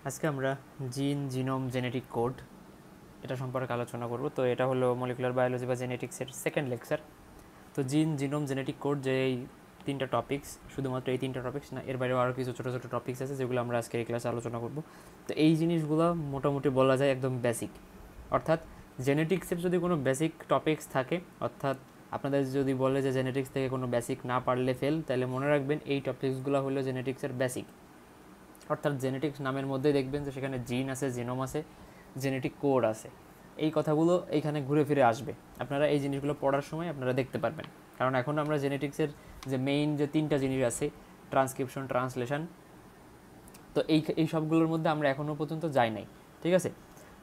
আজকে আমরা জিন জিনোম জেনেটিক কোড এটা সম্পর্কে আলোচনা করব। তো এটা হলো মলিকুলার বায়োলজি বা জেনেটিক্সের সেকেন্ড লেকচার। তো জিন জিনোম জেনেটিক কোড যে এই তিনটা টপিক্স, শুধুমাত্র এই তিনটা টপিক্স না, এর বাইরেও আরও কিছু ছোটো ছোটো টপিক্স আছে যেগুলো আমরা আজকে এই ক্লাসে আলোচনা করব। তো এই জিনিসগুলো মোটামুটি বলা যায় একদম বেসিক, অর্থাৎ জেনেটিক্সের যদি কোনো বেসিক টপিক্স থাকে, অর্থাৎ আপনাদের যদি বলে যে জেনেটিক্স থেকে কোনো বেসিক না পারলে ফেল, তাহলে মনে রাখবেন এই টপিক্সগুলো হলো জেনেটিক্সের বেসিক। অর্থাৎ জেনেটিক্স নামের মধ্যে দেখবেন যে সেখানে জিন আছে, জিনোম আছে, জেনেটিক কোড আছে। এই কথাগুলো এইখানে ঘুরে ফিরে আসবে, আপনারা এই জিনিসগুলো পড়ার সময় আপনারা দেখতে পারবেন। কারণ এখন আমরা জেনেটিক্সের যে মেইন যে তিনটা জিনিস আছে, ট্রান্সক্রিপশন, ট্রান্সলেশন, তো এই সবগুলোর মধ্যে আমরা এখনও পর্যন্ত যাই নাই, ঠিক আছে?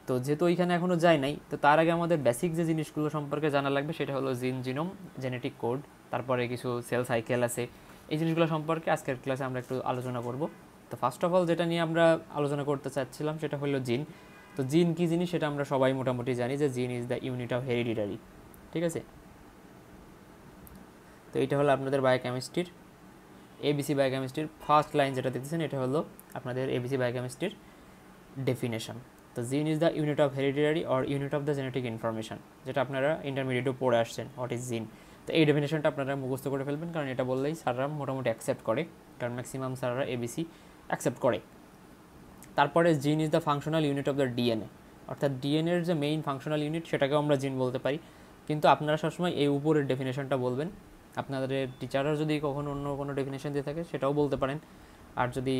তো যেহেতু ওইখানে এখনও যাই নাই, তো তার আগে আমাদের বেসিক যে জিনিসগুলো সম্পর্কে জানা লাগবে সেটা হলো জিন, জিনোম, জেনেটিক কোড, তারপরে কিছু সেল সাইকেল আছে। এই জিনিসগুলো সম্পর্কে আজকের ক্লাসে আমরা একটু আলোচনা করব। তো ফার্স্ট অফ অল যেটা নিয়ে আমরা আলোচনা করতে চাচ্ছিলাম সেটা হলো জিন। তো জিন কী জিনিস সেটা আমরা সবাই মোটামুটি জানি যে জিন is the unit of hereditary, ঠিক আছে? তো এটা হলো আপনাদের বায়োকেমিস্ট্রির এবিসি বায়োকেমিস্ট্রির ফার্স্ট লাইন যেটা দেখতেছেন, এটা হলো আপনাদের এবিসি বায়োকেমিস্ট্রির ডেফিনেশন। তো জিন is the unit of hereditary or unit of the genetic information, যেটা আপনারা ইন্টারমিডিয়েটও পড়ে আসছেন, হোয়াট ইজ জিন। তো এই ডেফিনেশনটা আপনারা মুখস্থ করে ফেলবেন, কারণ এটা বললেই স্যাররা মোটামুটি অ্যাকসেপ্ট করে, কারণ ম্যাক্সিমাম স্যাররা এবিসি অ্যাকসেপ্ট করে। তারপরে জিন is the functional unit of the DNA, অর্থাৎ ডিএনএর যে মেইন ফাংশনাল ইউনিট সেটাকেও আমরা জিন বলতে পারি। কিন্তু আপনারা সবসময় এই উপরের ডেফিনেশনটা বলবেন। আপনাদের টিচাররা যদি কখনো অন্য কোনো ডেফিনেশন দিয়ে থাকে সেটাও বলতে পারেন, আর যদি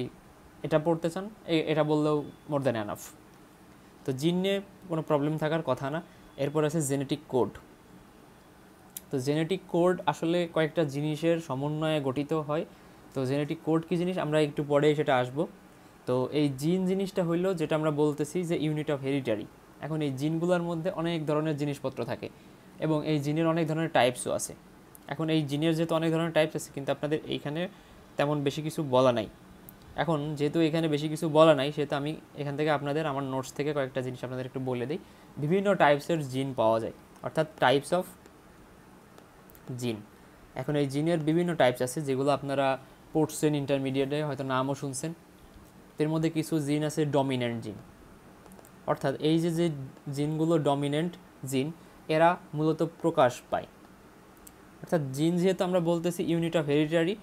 এটা পড়তে চান এটা বললেও মোর দ্যান এনাফ। তো জিন নিয়ে কোনো প্রবলেম থাকার কথা না। এরপর আছে জেনেটিক কোড। তো জেনেটিক কোড আসলে কয়েকটা জিনিসের সমন্বয়ে গঠিত হয়। তো জেনেটিক কোড কী জিনিস আমরা একটু পরে সেটা আসবো। তো এই জিন জিনিসটা হইলো যেটা আমরা বলতেছি যে ইউনিট অফ হেরিডিটারি। এখন এই জিনগুলোর মধ্যে অনেক ধরনের জিনিসপত্র থাকে এবং এই জিনের অনেক ধরনের টাইপসও আছে। এখন এই জিনের যেহেতু অনেক ধরনের টাইপস আছে, কিন্তু আপনাদের এইখানে তেমন বেশি কিছু বলা নাই। এখন যেহেতু এখানে বেশি কিছু বলা নাই, সেহেতু আমি এখান থেকে আপনাদের আমার নোটস থেকে কয়েকটা জিনিস আপনাদের একটু বলে দিই। বিভিন্ন টাইপসের জিন পাওয়া যায়, অর্থাৎ টাইপস অফ জিন। এখন এই জিনের বিভিন্ন টাইপস আছে যেগুলো আপনারা পড়ছেন ইন্টারমিডিয়েটে, হয়তো নামও শুনছেন। এর মধ্যে কিছু জিন আছে ডমিন্যান্ট জিন, অর্থাৎ এই যে যে জিনগুলো ডমিন্যান্ট জিন, এরা মূলত প্রকাশ পায়। অর্থাৎ জিন যেহেতু আমরা বলতেছি ইউনিট অফ হেরিডিটারি,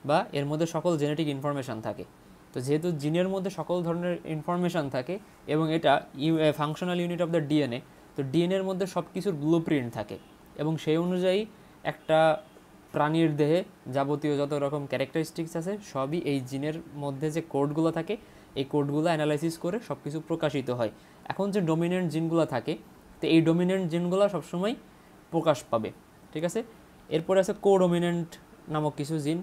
বা এর মধ্যে সকল জেনেটিক ইনফরমেশান থাকে। তো যেহেতু জিনের মধ্যে সকল ধরনের ইনফরমেশান থাকে এবং এটা functional unit of the DNA, তো ডিএনএর মধ্যে সব কিছুর ব্লুপ্রিন্ট থাকে এবং সেই অনুযায়ী একটা প্রাণীর দেহে যাবতীয় যত রকম ক্যারেক্টারিস্টিক্স আছে সবই এই জিনের মধ্যে যে কোডগুলো থাকে, এই কোডগুলো অ্যানালাইসিস করে সব কিছু প্রকাশিত হয়। এখন যে ডমিনেন্ট জিনগুলো থাকে, তো এই ডমিনেন্ট জিনগুলো সবসময় প্রকাশ পাবে, ঠিক আছে? এরপরে আছে কোডমিনেন্ট নামক কিছু জিন।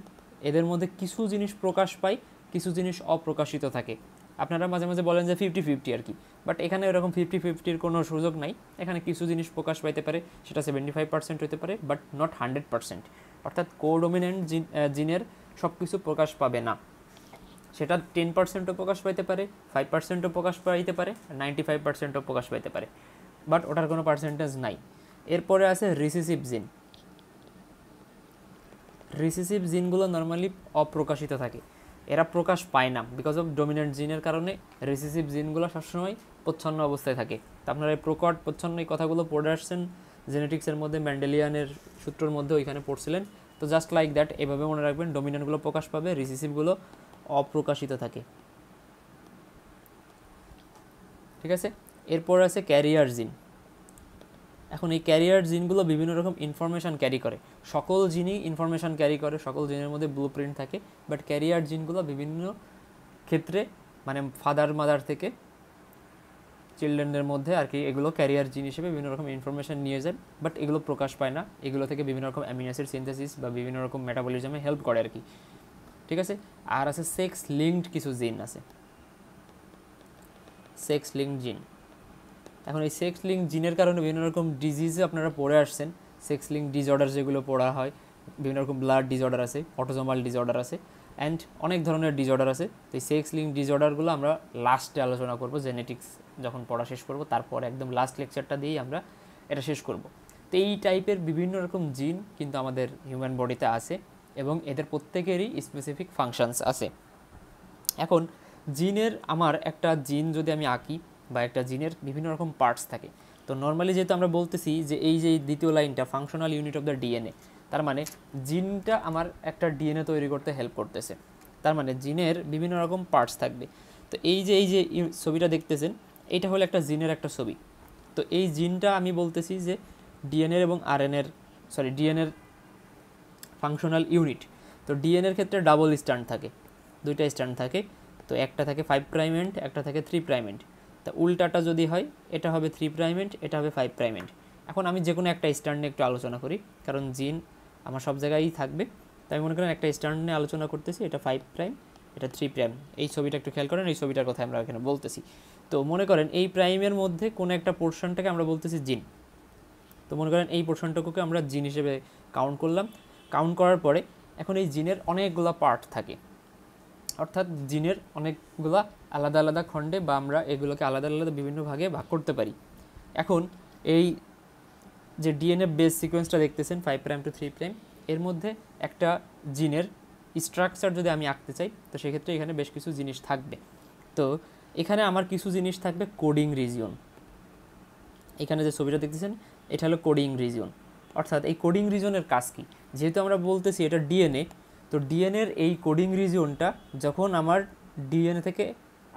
এদের মধ্যে কিছু জিনিস প্রকাশ পায়, কিছু জিনিস অপ্রকাশিত থাকে। আপনারা মাঝে মাঝে বলেন যে 50-50 আর কি, বাট এখানে এরকম 50-50-র কোনো সুযোগ নাই। এখানে কিছু জিনিস প্রকাশ পাইতে পারে, সেটা 75% হতে পারে, বাট নট 100%। অর্থাৎ কোডমিনেন্ট জিনের সব কিছু প্রকাশ পাবে না, সেটা 10%ও প্রকাশ পাইতে পারে, 5%ও প্রকাশ পাইতে পারে, 95%ও প্রকাশ পাইতে পারে, বাট ওটার কোনো পার্সেন্টেজ নাই। এরপরে আছে রিসিসিভ জিন। রিসিসিভ জিনগুলো নর্মালি অপ্রকাশিত থাকে, এরা প্রকাশ পায় না বিকজ অফ ডমিনেন্ট জিনের কারণে। রিসিসিভ জিনগুলো সবসময় প্রচ্ছন্ন অবস্থায় থাকে। তো আপনারা এই প্রকট প্রচ্ছন্ন এই কথাগুলো পড়ে আসছেন জেনেটিক্সের মধ্যে, ম্যান্ডেলিয়ানের সূত্রের মধ্যে ওইখানে পড়ছিলেন। তো জাস্ট লাইক দ্যাট এভাবে মনে রাখবেন, ডমিনেন্টগুলো প্রকাশ পাবে, রিসিসিভগুলো অপ্রকাশিত থাকে, ঠিক আছে? এরপর আছে ক্যারিয়ার জিন। এখন এই ক্যারিয়ার জিনগুলো বিভিন্ন রকম ইনফরমেশান ক্যারি করে। সকল জিনই ইনফরমেশান ক্যারি করে, সকল জিনের মধ্যে ব্লু প্রিন্ট থাকে, বাট ক্যারিয়ার জিনগুলো বিভিন্ন ক্ষেত্রে মানে ফাদার মাদার থেকে চিলড্রেনদের মধ্যে আর কি এগুলো ক্যারিয়ার জিন হিসেবে বিভিন্ন রকম ইনফরমেশান নিয়ে যায়, বাট এগুলো প্রকাশ পায় না। এগুলো থেকে বিভিন্ন রকম অ্যামিনো অ্যাসিড সিনথেসিস বা বিভিন্ন রকম মেটাবলিজমে হেল্প করে আর কি, ঠিক আছে? আর আছে সেক্স লিঙ্কড কিছু জিন আছে, সেক্স লিঙ্কড জিন। এখন এই সেক্স লিঙ্ক জিনের কারণে বিভিন্ন রকম ডিজিজে আপনারা পড়ে আসছেন, সেক্স লিঙ্ক ডিসঅর্ডার যেগুলো পড়া হয়, বিভিন্ন রকম ব্লাড ডিসঅর্ডার আছে, অটোজোমাল ডিসঅর্ডার আছে, অ্যান্ড অনেক ধরনের ডিসঅর্ডার আছে। তো এই সেক্স লিঙ্ক ডিসঅর্ডারগুলো আমরা লাস্টে আলোচনা করব, জেনেটিক্স যখন পড়া শেষ করব, তারপর একদম লাস্ট লেকচারটা দিয়েই আমরা এটা শেষ করব। তো এই টাইপের বিভিন্ন রকম জিন কিন্তু আমাদের হিউম্যান বডিতে আছে এবং এদের প্রত্যেকেরই স্পেসিফিক ফাংশনস আছে। এখন জিনের আমার একটা জিন যদি আমি আঁকি বা একটা জিনের বিভিন্ন রকম পার্টস থাকে, তো নর্মালি যেহেতু আমরা বলতেছি যে এই যে দ্বিতীয় লাইনটা functional unit of the DNA, তার মানে জিনটা আমার একটা ডিএনএ তৈরি করতে হেল্প করতেছে। তার মানে জিনের বিভিন্ন রকম পার্টস থাকবে। তো এই যে ছবিটা দেখতেছেন, এইটা হলো একটা জিনের একটা ছবি। তো এই জিনটা আমি বলতেছি যে ডিএনএর এবং আরএনএর ডিএনএর ফাংশনাল ইউনিট। তো ডিএনএর ক্ষেত্রে ডাবল স্ট্যান্ড থাকে, দুইটা স্ট্যান্ড থাকে। তো একটা থাকে 5 প্রাইম এন্ড, একটা থাকে 3 প্রাইম এন্ড। তা উল্টাটা যদি হয়, এটা হবে 3 প্রাইম এন্ড, এটা হবে 5 প্রাইম এন্ড। এখন আমি যে কোনো একটা স্ট্যান্ড নিয়ে একটু আলোচনা করি, কারণ জিন আমার সব জায়গায়ই থাকবে। তাই আমি মনে করেন একটা স্ট্যান্ড নিয়ে আলোচনা করতেছি, এটা 5 প্রাইম, এটা 3 প্রাইম। এই ছবিটা একটু খেয়াল করেন, এই ছবিটার কথা আমরা এখানে বলতেছি। তো মনে করেন এই প্রাইমের মধ্যে কোনো একটা পোর্শনটাকে আমরা বলতেছি জিন। তো মনে করেন এই পোর্শনটুকুকে আমরা জিন হিসেবে কাউন্ট করলাম। কাউন্ট করার পরে এখন এই জিনের অনেকগুলো পার্ট থাকে, অর্থাৎ জিনের অনেকগুলো আলাদা আলাদা খণ্ডে বা আমরা এগুলোকে আলাদা আলাদা বিভিন্ন ভাগে ভাগ করতে পারি। এখন এই যে ডিএনএ বেস সিকোয়েন্সটা দেখতেছেন 5 প্রাইম টু 3 প্রাইম, এর মধ্যে একটা জিনের স্ট্রাকচার যদি আমি আঁকতে চাই, তো সেক্ষেত্রে এখানে বেশ কিছু জিনিস থাকবে। তো এখানে আমার কিছু জিনিস থাকবে কোডিং রিজিয়ন। এখানে যে ছবিটা দেখতেছেন, এটা হলো কোডিং রিজিয়ন। অর্থাৎ এই কোডিং রিজিয়নের কাজ কি? যেহেতু আমরা বলতেছি এটা ডিএনএ, তো ডিএনএর এই কোডিং রিজিয়নটা যখন আমার ডিএনএ থেকে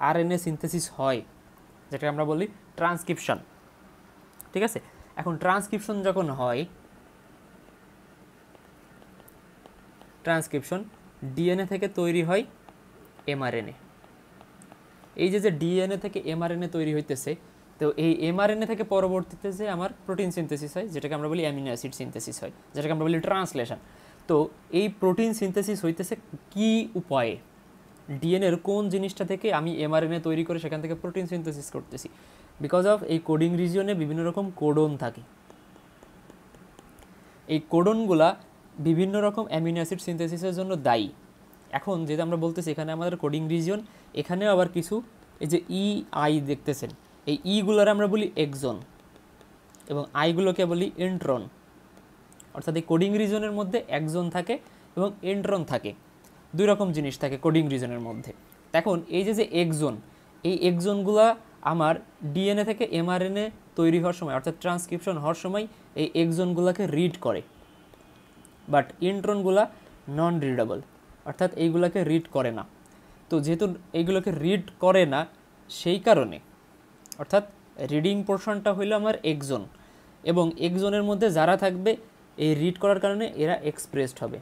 আরএনএ সিনথেসিস হয়, যেটা আমরা বলি ট্রান্সক্রিপশন, ঠিক আছে? এখন ট্রান্সক্রিপশন যখন হয়, ট্রান্সক্রিপশন ডিএনএ থেকে তৈরি হয় এমআরএনএ। এই যে ডিএনএ থেকে এমআরএনএ তৈরি হইতেছে, তো এই এমআরএনএ থেকে পরবর্তীতে যে আমার প্রোটিন সিনথেসিস হয়, যেটাকে আমরা বলি অ্যামিনো অ্যাসিড সিনথেসিস হয়, যেটাকে আমরা বলি ট্রান্সলেশন। তো এই প্রোটিন সিনথেসিস হইতেছে কি উপায়ে? ডিএনএর কোন জিনিসটা থেকে আমি এমআরএনএ তৈরি করে সেখান থেকে প্রোটিন সিনথেসিস করতেছি? বিকজ অফ এই কোডিং রিজিয়নে বিভিন্ন রকম কোডন থাকে। এই কোডনগুলা বিভিন্ন রকম অ্যামিনো অ্যাসিড সিনথেসিসের জন্য দায়ী। এখন যেটা আমরা বলতেছি এখানে আমাদের কোডিং রিজিয়ন, এখানেও আবার কিছু এই যে আই দেখতেছেন, এই ইগুলোর আমরা বলি এক্সন এবং আইগুলোকে বলি ইন্ট্রন। অর্থাৎ এই কোডিং রিজনের মধ্যে এক্সন থাকে এবং ইন্ট্রন থাকে, দুই রকম জিনিস থাকে কোডিং রিজনের মধ্যে। এখন এই যে এক্সন, এই এক্সনগুলা আমার ডিএনএ থেকে এমআরএনএ তৈরি হওয়ার সময়, অর্থাৎ ট্রান্সক্রিপশন হওয়ার সময় এই এক্সনগুলোকে রিড করে, বাট ইন্ট্রনগুলা নন রিডেবল, অর্থাৎ এইগুলোকে রিড করে না। তো যেহেতু এইগুলোকে রিড করে না, সেই কারণে অর্থাৎ রিডিং পোর্শনটা হইলো আমার এক্সন, এবং এক্সনের মধ্যে যারা থাকবে এই রিড করার কারণে এরা এক্সপ্রেসড হবে,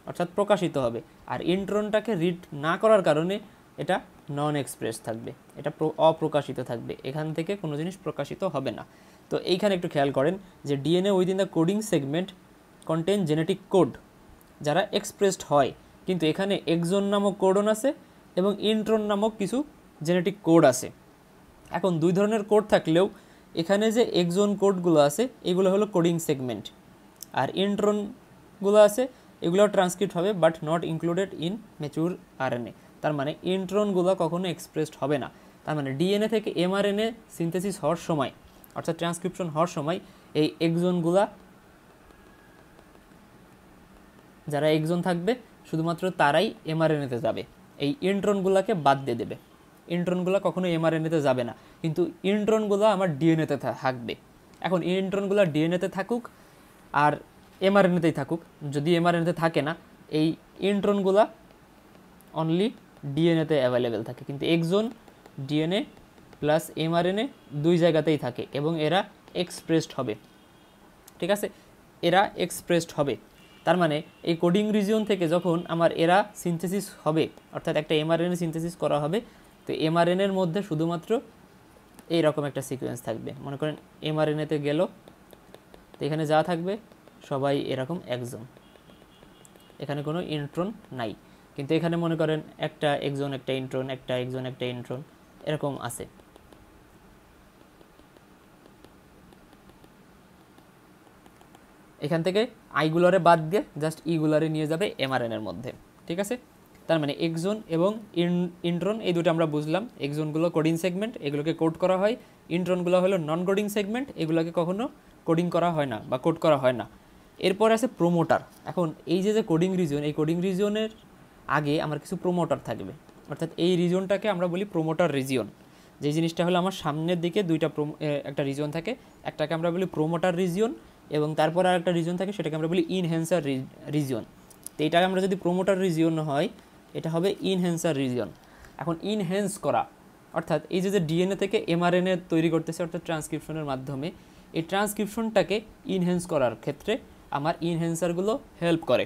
অর্থাৎ প্রকাশিত হবে। আর ইন্ট্রনটাকে রিড না করার কারণে এটা নন এক্সপ্রেস থাকবে, এটা অপ্রকাশিত থাকবে, এখান থেকে কোনো জিনিস প্রকাশিত হবে না। তো এইখানে একটু খেয়াল করেন যে DNA within the coding segment contain genetic code, যারা এক্সপ্রেসড হয়, কিন্তু এখানে এক্সন নামক কোডন আছে এবং ইন্ট্রন নামক কিছু জেনেটিক কোড আছে। এখন দুই ধরনের কোড থাকলেও এখানে যে এক্সন কোডগুলো আছে এগুলো হলো কোডিং সেগমেন্ট, আর ইন্ট্রনগুলো আছে এগুলো ট্রান্সক্রিপ্ট হবে but not included in mature RNA. তার মানে ইন্ট্রনগুলো কখনো এক্সপ্রেসড হবে না। তার মানে ডিএনএ থেকে এমআরএনএ সিনথেসিস হওয়ার সময়, অর্থাৎ ট্রান্সক্রিপশন হওয়ার সময়, এই এক্সনগুলা যারা এক্সন থাকবে শুধুমাত্র তারাই এমআরএনএতে যাবে, এই ইন্ট্রনগুলোকে বাদ দিয়ে দেবে। ইন্ট্রনগুলো কখনো এমআরএনএতে যাবে না, কিন্তু ইন্ট্রনগুলো আমার ডিএনএতে থাকবে। এখন ইন্ট্রনগুলো ডিএনএতে থাকুক আর এমআরএনএতেই থাকুক, যদি এমআরএনএতে থাকে না, এই ইন্ট্রনগুলো অনলি ডিএনএতে অ্যাভেলেবেল থাকে, কিন্তু এক্সন ডিএনএ প্লাস এমআরএনএ দুই জায়গাতেই থাকে এবং এরা এক্সপ্রেসড হবে, ঠিক আছে? এরা এক্সপ্রেসড হবে। তার মানে এই কোডিং রিজিয়ন থেকে যখন আমার এরা সিনথেসিস হবে, অর্থাৎ একটা এমআরএনএ সিনথেসিস করা হবে, তো এমআরএনএর মধ্যে শুধুমাত্র এইরকম একটা সিকোয়েন্স থাকবে। মনে করেন এমআরএনএতে গেল, তো এখানে যা থাকবে সবাই এরকম এক্সন, এখানে কোনো ইন্ট্রন নাই। কিন্তু এখানে মনে করেন একটা এক্সন একটা ইন্ট্রন, একটা এক্সন একটা ইন্ট্রন, এরকম আছে। এখান থেকে আইগুলারে বাদ দিয়ে জাস্ট ইগুলারে নিয়ে যাবে এমআরএনএর মধ্যে, ঠিক আছে? তার মানে এক্সন এবং ইন্ট্রন এই দুটো আমরা বুঝলাম। এক্সনগুলো কোডিং সেগমেন্ট, এগুলোকে কোড করা হয়। ইন্ট্রনগুলো হলো নন কোডিং সেগমেন্ট, এগুলোকে কখনো কোডিং করা হয় না বা কোড করা হয় না। এরপর আছে প্রোমোটার। এখন এই যে কোডিং রিজিয়ন, এই কোডিং রিজিয়নের আগে আমার কিছু প্রোমোটার থাকবে। অর্থাৎ এই রিজনটাকে আমরা বলি প্রোমোটার রিজিয়ন। যে জিনিসটা হলো আমার সামনের দিকে দুইটা একটা রিজন থাকে, একটাকে আমরা বলি প্রোমোটার রিজিয়ন এবং তারপর আর একটা রিজন থাকে সেটাকে আমরা বলি ইনহ্যান্সার রিজিয়ন। তো এটাকে আমরা যদি প্রোমোটার রিজিয়ন হয় এটা হবে ইনহ্যান্সার রিজিয়ন। এখন ইনহ্যান্স করা অর্থাৎ এই যে ডিএনএ থেকে এমআরএনএ তৈরি করতেছে অর্থাৎ ট্রান্সক্রিপশনের মাধ্যমে, এই ট্রান্সক্রিপশনটাকে ইনহ্যান্স করার ক্ষেত্রে আমার ইনহ্যান্সারগুলো হেল্প করে।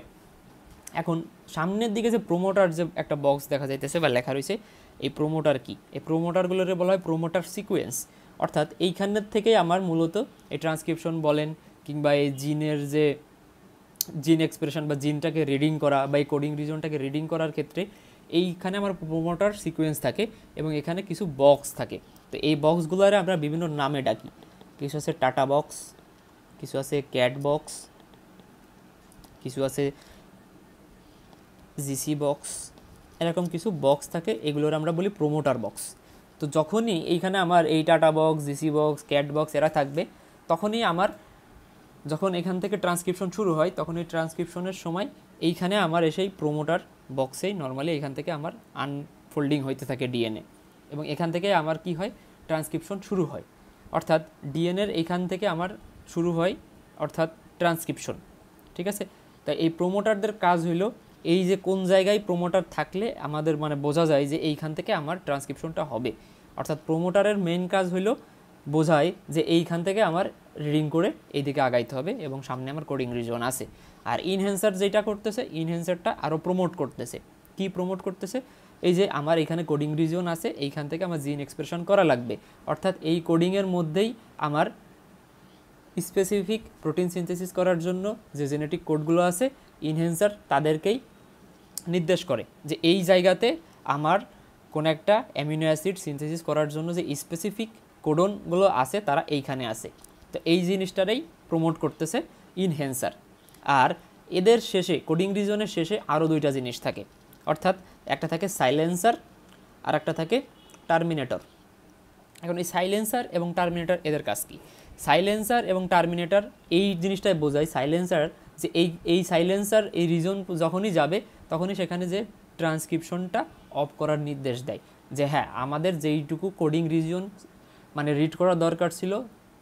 এখন সামনের দিকে যে প্রোমোটার যে একটা বক্স দেখা যাইতেছে বা লেখা রয়েছে, এই প্রোমোটার কি? এই প্রোমোটারগুলোরে বলা হয় প্রোমোটার সিকোয়েন্স। অর্থাৎ এইখানের থেকে আমার মূলত এই ট্রান্সক্রিপশন বলেন কিংবা এই জিনের যে জিন এক্সপ্রেশন বা জিনটাকে রিডিং করা বা এই কোডিং রিজনটাকে রিডিং করার ক্ষেত্রে এইখানে আমার প্রোমোটার সিকোয়েন্স থাকে এবং এখানে কিছু বক্স থাকে। তো এই বক্সগুলোরে আমরা বিভিন্ন নামে ডাকি। কিছু আছে টাটা বক্স, কিছু আছে ক্যাট বক্স, কিছু আছে জিসি বক্স, এরকম কিছু বক্স থাকে, এগুলোর আমরা বলি প্রোমোটার বক্স। তো যখনই এইখানে আমার এই tata box, GC box, CAAT box এরা থাকবে, তখনই আমার যখন এখান থেকে ট্রান্সক্রিপশন শুরু হয় তখন এই ট্রান্সক্রিপশনের সময় এইখানে আমার এসেই প্রোমোটার বক্সেই নর্মালি এখান থেকে আমার আনফোল্ডিং হইতে থাকে ডিএনএ এবং এখান থেকে আমার কি হয় ট্রান্সক্রিপশন শুরু হয়। অর্থাৎ ডিএনএর এইখান থেকে আমার শুরু হয় অর্থাৎ ট্রান্সক্রিপশন, ঠিক আছে। তাই এই প্রোমোটারদের কাজ হইলো এই যে কোন জায়গায় প্রোমোটার থাকলে আমাদের মানে বোঝা যায় যে এইখান থেকে আমার ট্রান্সক্রিপশনটা হবে। অর্থাৎ প্রোমোটারের মেইন কাজ হইলো বোঝায় যে এইখান থেকে আমার রিডিং করে এইদিকে আগাইতে হবে এবং সামনে আমার কোডিং রিজন আছে। আর ইনহ্যান্সার যেটা করতেছে, ইনহ্যান্সারটা আরও প্রমোট করতেছে। কি প্রমোট করতেছে? এই যে আমার এখানে কোডিং রিজন আছে, এইখান থেকে আমার জিন এক্সপ্রেশন করা লাগবে। অর্থাৎ এই কোডিংয়ের মধ্যেই আমার স্পেসিফিক প্রোটিন সিনথেসিস করার জন্য যে জেনেটিক কোডগুলো আছে, ইনহ্যান্সার তাদেরকেই নির্দেশ করে যে এই জায়গাতে আমার কোনো একটা অ্যামিনো অ্যাসিড সিনথেসিস করার জন্য যে স্পেসিফিক কোডনগুলো আছে তারা এইখানে আছে। তো এই জিনিসটারই প্রমোট করতেছে ইনহ্যান্সার। আর এদের শেষে কোডিং রিজনের শেষে আরও দুইটা জিনিস থাকে, অর্থাৎ একটা থাকে সাইলেন্সার আর একটা থাকে টার্মিনেটর। এখন এই সাইলেন্সার এবং টার্মিনেটর এদের কাজ কী? সাইলেন্সার এবং টার্মিনেটর এই জিনিসটাই বোঝায়। সাইলেন্সার যে এই সাইলেন্সার এই রিজন যখনই যাবে তখনই সেখানে যে ট্রান্সক্রিপশনটা অফ করার নির্দেশ দেয় যে হ্যাঁ আমাদের যেইটুকু কোডিং রিজন মানে রিড করার দরকার ছিল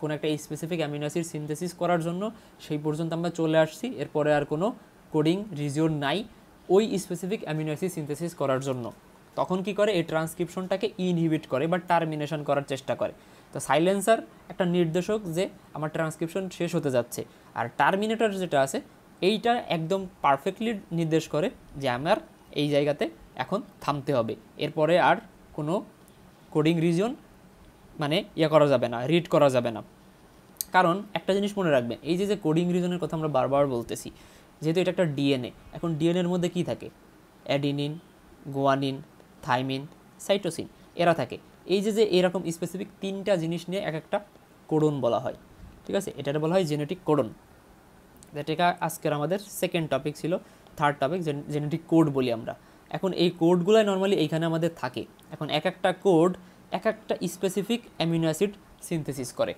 কোনো একটা স্পেসিফিক অ্যামিনো অ্যাসিড সিনথেসিস করার জন্য, সেই পর্যন্ত আমরা চলে আসছি, এরপরে আর কোনো কোডিং রিজন নাই ওই স্পেসিফিক অ্যামিনো অ্যাসিড সিনথেসিস করার জন্য। তখন কি করে? এই ট্রান্সক্রিপশনটাকে ইনহিবিট করে বা টার্মিনেশন করার চেষ্টা করে। তো সাইলেন্সার একটা নির্দেশক যে আমার ট্রান্সক্রিপশন শেষ হতে যাচ্ছে, আর টার্মিনেটর যেটা আছে এইটা একদম পারফেক্টলি নির্দেশ করে যে আমার এই জায়গাতে এখন থামতে হবে, এরপরে আর কোনো কোডিং রিজন মানে করা যাবে না, রিড করা যাবে না। কারণ একটা জিনিস মনে রাখবেন, এই যে কোডিং রিজনের কথা আমরা বারবার বলতেছি, যেহেতু এটা একটা ডিএনএ, এখন ডিএনএর মধ্যে কি থাকে? অ্যাডিনিন, গুয়ানিন, থাইমিন, সাইটোসিন এরা থাকে। এই যে এরকম স্পেসিফিক তিনটা জিনিস নিয়ে এক একটা কোডন বলা হয়, ঠিক আছে। এটাকে বলা হয় জেনেটিক কোডন। এটা আজকের আমাদের সেকেন্ড টপিক ছিল। থার্ড টপিক জেনেটিক কোড বলি আমরা। এখন এই কোডগুলাই নর্মালি এইখানে আমাদের থাকে। এখন এক একটা কোড এক একটা স্পেসিফিক অ্যামিনো অ্যাসিড সিনথেসিস করে।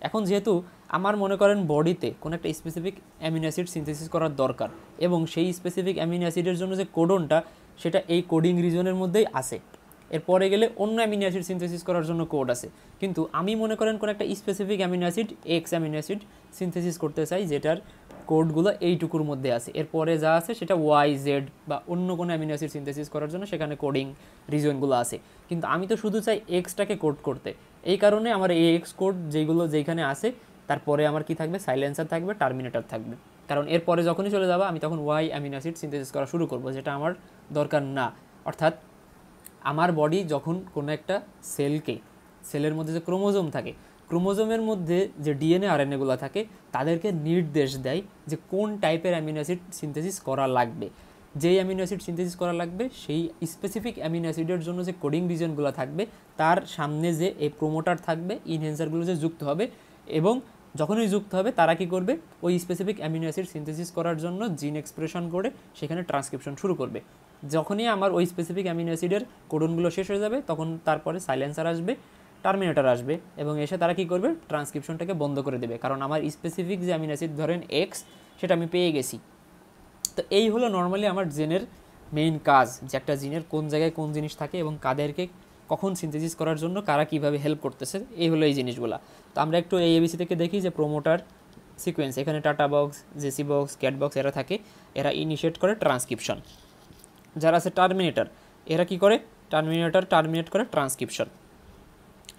এখন যেহেতু আমার মনে করেন বডিতে কোনো একটা স্পেসিফিক অ্যামিনো অ্যাসিড সিনথেসিস করার দরকার এবং সেই স্পেসিফিক অ্যামিনো অ্যাসিডের জন্য যে কোডনটা সেটা এই কোডিং রিজনের মধ্যেই আছে, এরপরে গেলে অন্য অ্যামিনো অ্যাসিড সিনথেসিস করার জন্য কোড আছে। কিন্তু আমি মনে করেন কোনো একটা specific amino acid x amino acid synthesis করতে চাই যেটার কোডগুলো এইটুকুর মধ্যে আছে, এরপরে যা আছে সেটা ওয়াই জেড বা অন্য কোনো অ্যামিনো অ্যাসিড সিনথেসিস করার জন্য সেখানে কোডিং রিজনগুলো আছে। কিন্তু আমি তো শুধু চাই এক্সটাকে কোড করতে, এই কারণে আমার এই এক্স কোড যেখানে আছে তারপরে আমার কি থাকবে? সাইলেন্সার থাকবে, টার্মিনেটর থাকবে। কারণ এরপরে যখনই চলে যাবো আমি তখন ওয়াই অ্যামিনো অ্যাসিড সিনথেসিস করা শুরু করবো, যেটা আমার দরকার না। অর্থাৎ আমার বডি যখন কোনো একটা সেলের মধ্যে যে ক্রোমোজোম থাকে, ক্রোমোজোমের মধ্যে যে ডিএনএ আরএনএগুলো থাকে তাদেরকে নির্দেশ দেয় যে কোন টাইপের অ্যামিনো অ্যাসিড সিনথেসিস করা লাগবে। যেই অ্যামিনো অ্যাসিড সিনথেসিস করা লাগবে সেই স্পেসিফিক অ্যামিনো অ্যাসিডের জন্য যে কোডিং রিজনগুলো থাকবে তার সামনে যে এই প্রোমোটার থাকবে, ইনহেন্সারগুলো যে যুক্ত হবে, এবং যখনই যুক্ত হবে তারা কি করবে? ওই স্পেসিফিক অ্যামিনো অ্যাসিড সিনথেসিস করার জন্য জিন এক্সপ্রেশন করে সেখানে ট্রান্সক্রিপশন শুরু করবে। যখনই আমার ওই স্পেসিফিক অ্যামিনো অ্যাসিডের কোডনগুলো শেষ হয়ে যাবে তখন তারপরে সাইলেন্সার আসবে, টার্মিনেটর আসবে এবং এসে তারা কি করবে? ট্রান্সক্রিপশনটাকে বন্ধ করে দেবে। কারণ আমার স্পেসিফিক যে অ্যামিনো অ্যাসিড ধরেন এক্স সেটা আমি পেয়ে গেছি। তো এই হলো নর্মালি আমার জেনের মেইন কাজ, যে একটা জিনের কোন জায়গায় কোন জিনিস থাকে এবং কাদেরকে কখন সিনথেসিস করার জন্য কারা কীভাবে হেল্প করতেছে, এই হলো এই জিনিসগুলো। তো আমরা একটু এই এবিসি থেকে দেখি যে প্রোমোটার সিকোয়েন্স, এখানে TATA box, GC box, CAAT box এরা থাকে, এরা ইনিশিয়েট করে ট্রান্সক্রিপশন। যারা আছে টার্মিনেটর, এরা কি করে, টার্মিনেট করে ট্রান্সক্রিপশন।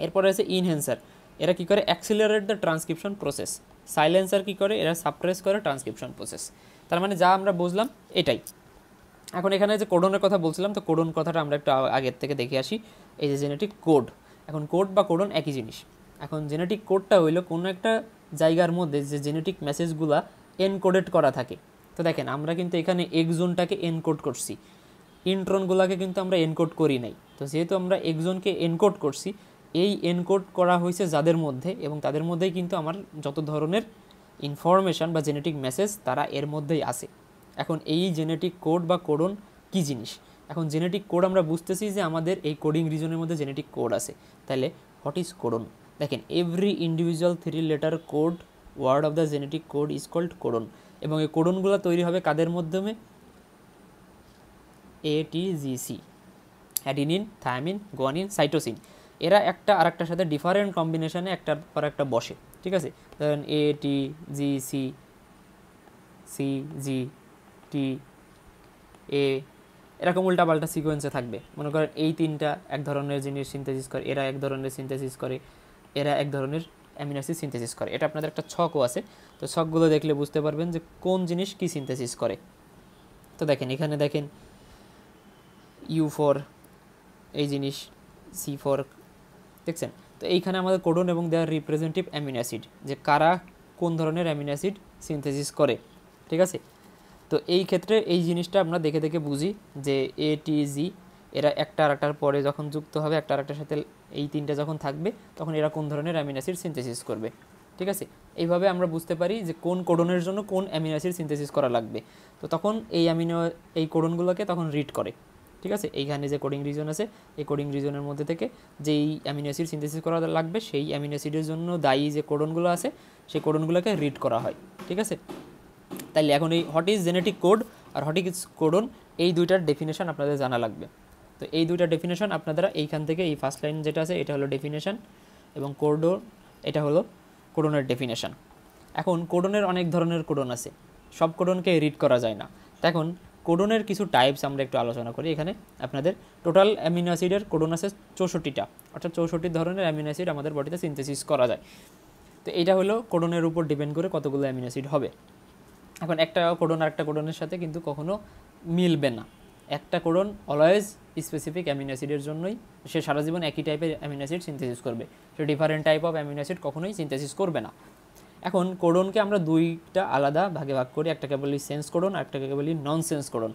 এরপরে আছে ইনহেন্সার, এরা কি করে, accelerate the transcription process. Silencer কি করে, এরা সাপ্রেস করে ট্রান্সক্রিপশন প্রসেস। তার মানে যা আমরা বুঝলাম এটাই। এখন এখানে যে কোডনের কথা বলছিলাম, তো কোডন কথাটা আমরা একটু আগের থেকে দেখে আসি। এই যে জেনেটিক কোড, এখন কোড বা কোডন একই জিনিস। এখন জেনেটিক কোডটা হইলো কোনো একটা জায়গার মধ্যে যে জেনেটিক মেসেজগুলা এনকোডেড করা থাকে। তো দেখেন আমরা কিন্তু এখানে এক্সনটাকে এনকোড করছি, ইন্ট্রনগুলোকে কিন্তু আমরা এনকোড করি নাই। তো যেহেতু আমরা এক্সনকে এনকোড করছি, এই এনকোড করা হয়েছে যাদের মধ্যে, এবং তাদের মধ্যেই কিন্তু আমার যত ধরনের ইনফরমেশান বা জেনেটিক মেসেজ তারা এর মধ্যেই আসে। এখন এই জেনেটিক কোড বা কোডন কী জিনিস? এখন জেনেটিক কোড আমরা বুঝতেছি যে আমাদের এই কোডিং রিজনের মধ্যে জেনেটিক কোড আছে। তাহলে হোয়াট ইজ কোডন? দেখেন, every individual 3 letter code word of the genetic code is called codon. এবং এই কোডনগুলো তৈরি হবে কাদের মাধ্যমে? ATGC, adenine, thymine, guanine, cytosine. এরা একটা আর একটার সাথে ডিফারেন্ট কম্বিনেশনে একটার পর একটা বসে, ঠিক আছে? ধরেন ATGC, CGT, A, এরকম উল্টাপাল্টা সিকোয়েন্সে থাকবে। মনে করেন এই তিনটা এক ধরনের জিনিস সিনথেসিস করে, এরা এক ধরনের সিনথেসিস করে, এরা এক ধরনের অ্যামিনো অ্যাসিড সিনথেসিস করে। এটা আপনাদের একটা ছকও আছে, তো ছকগুলো দেখলে বুঝতে পারবেন যে কোন জিনিস কি সিনথেসিস করে। তো দেখেন এখানে দেখেন U4 এই জিনিস, C4 দেখছেন। তো এইখানে আমাদের কোডন এবং দেয়ার রিপ্রেজেন্টেটিভ অ্যামিনো অ্যাসিড, যে কারা কোন ধরনের অ্যামিনো অ্যাসিড সিনথেসিস করে, ঠিক আছে? তো এই ক্ষেত্রে এই জিনিসটা আমরা দেখে দেখে বুঝি যে ATG এরা একটা আর একটার পরে যখন যুক্ত হবে, একটা আর একটার সাথে এই তিনটা যখন থাকবে, তখন এরা কোন ধরনের অ্যামিনো অ্যাসিড সিনথেসিস করবে, ঠিক আছে? এইভাবে আমরা বুঝতে পারি যে কোন কোডনের জন্য কোন অ্যামিনো অ্যাসিড সিনথেসিস করা লাগবে। তো তখন এই কোডনগুলোকে তখন রিড করে, ঠিক আছে? এইখানে যে কোডিং রিজন আছে, এই কোডিং রিজনের মধ্যে থেকে যেই অ্যামিনো অ্যাসিড সিনথেসিস করা লাগবে, সেই অ্যামিনো অ্যাসিডের জন্য দায়ী যে কোডনগুলো আছে, সেই কোডনগুলোকে রিড করা হয়, ঠিক আছে? তাইলে এখন এই হোয়াট ইজ জেনেটিক কোড আর হোয়াট ইজ কোডন, এই দুইটার ডেফিনেশন আপনাদের জানা লাগবে। তো এই দুইটা ডেফিনেশন আপনারা এইখান থেকে, এই ফার্স্ট লাইন যেটা আছে এটা হলো ডেফিনেশন, এবং কোডন এটা হলো কোডনের ডেফিনেশন। এখন কোডনের অনেক ধরনের কোডন আছে, সব কোডনকে রিড করা যায় না। তো এখন কোডনের কিছু টাইপস আমরা একটু আলোচনা করি। এখানে আপনাদের টোটাল অ্যামিনো অ্যাসিডের কোডন আছে 64টা, অর্থাৎ 64 ধরনের অ্যামিনো অ্যাসিড আমাদের বডিতে সিনথেসিস করা যায়। তো এইটা হলো কোডনের উপর ডিপেন্ড করে কতগুলো অ্যামিনো অ্যাসিড হবে। এখন একটা কোডন আর একটা কোডনের সাথে কিন্তু কখনো মিলবে না। একটা কোডন অলওয়েজ স্পেসিফিক অ্যামিনো অ্যাসিডের জন্যই, সে সারা জীবন একই টাইপের অ্যামিনো অ্যাসিড সিনথেসিস করবে, সে different type of amino acid কখনোই সিনথেসিস করবে না। এখন কোডনকে আমরা দুইটা আলাদা ভাগে ভাগ করি, একটাকে বলি সেন্স কোডন আর একটাকে বলি নন সেন্স কোডন।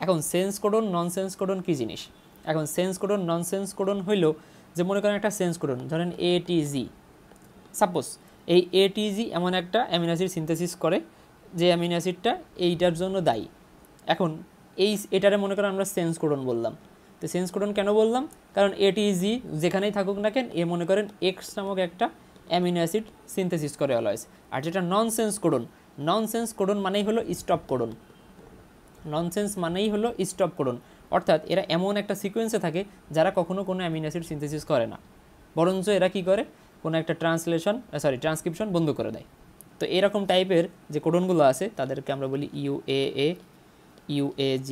এখন সেন্স কোডন, নন সেন্স কোডন কী জিনিস? এখন সেন্স কোডন, নন সেন্স কোডন হইল যে মনে করেন একটা সেন্স কোডন, ধরেন ATG, সাপোজ এই ATG এমন একটা অ্যামিনো অ্যাসিড সিনথেসিস করে যে অ্যামিনো অ্যাসিডটা এইটার জন্য দায়ী। এখন এটারে মনে করেন আমরা সেন্স কোডন বললাম। তো সেন্স কোডন কেন বললাম? কারণ ATG যেখানেই থাকুক না কেন, মনে করেন X নামক একটা অ্যামিনো অ্যাসিড সিনথেসিস করে অলওয়েজ। আর যেটা ননসেন্স কোডন মানেই হলো স্টপ কোডন। ননসেন্স মানেই হলো স্টপ কোডন, অর্থাৎ এরা এমন একটা সিকোয়েন্সে থাকে যারা কখনো কোনো অ্যামিনো অ্যাসিড সিনথেসিস করে না, বরঞ্চ এরা কি করে, কোনো একটা ট্রান্সক্রিপশন বন্ধ করে দেয়। তো এরকম টাইপের যে কোডনগুলো আছে তাদেরকে আমরা বলি UAA, UAG,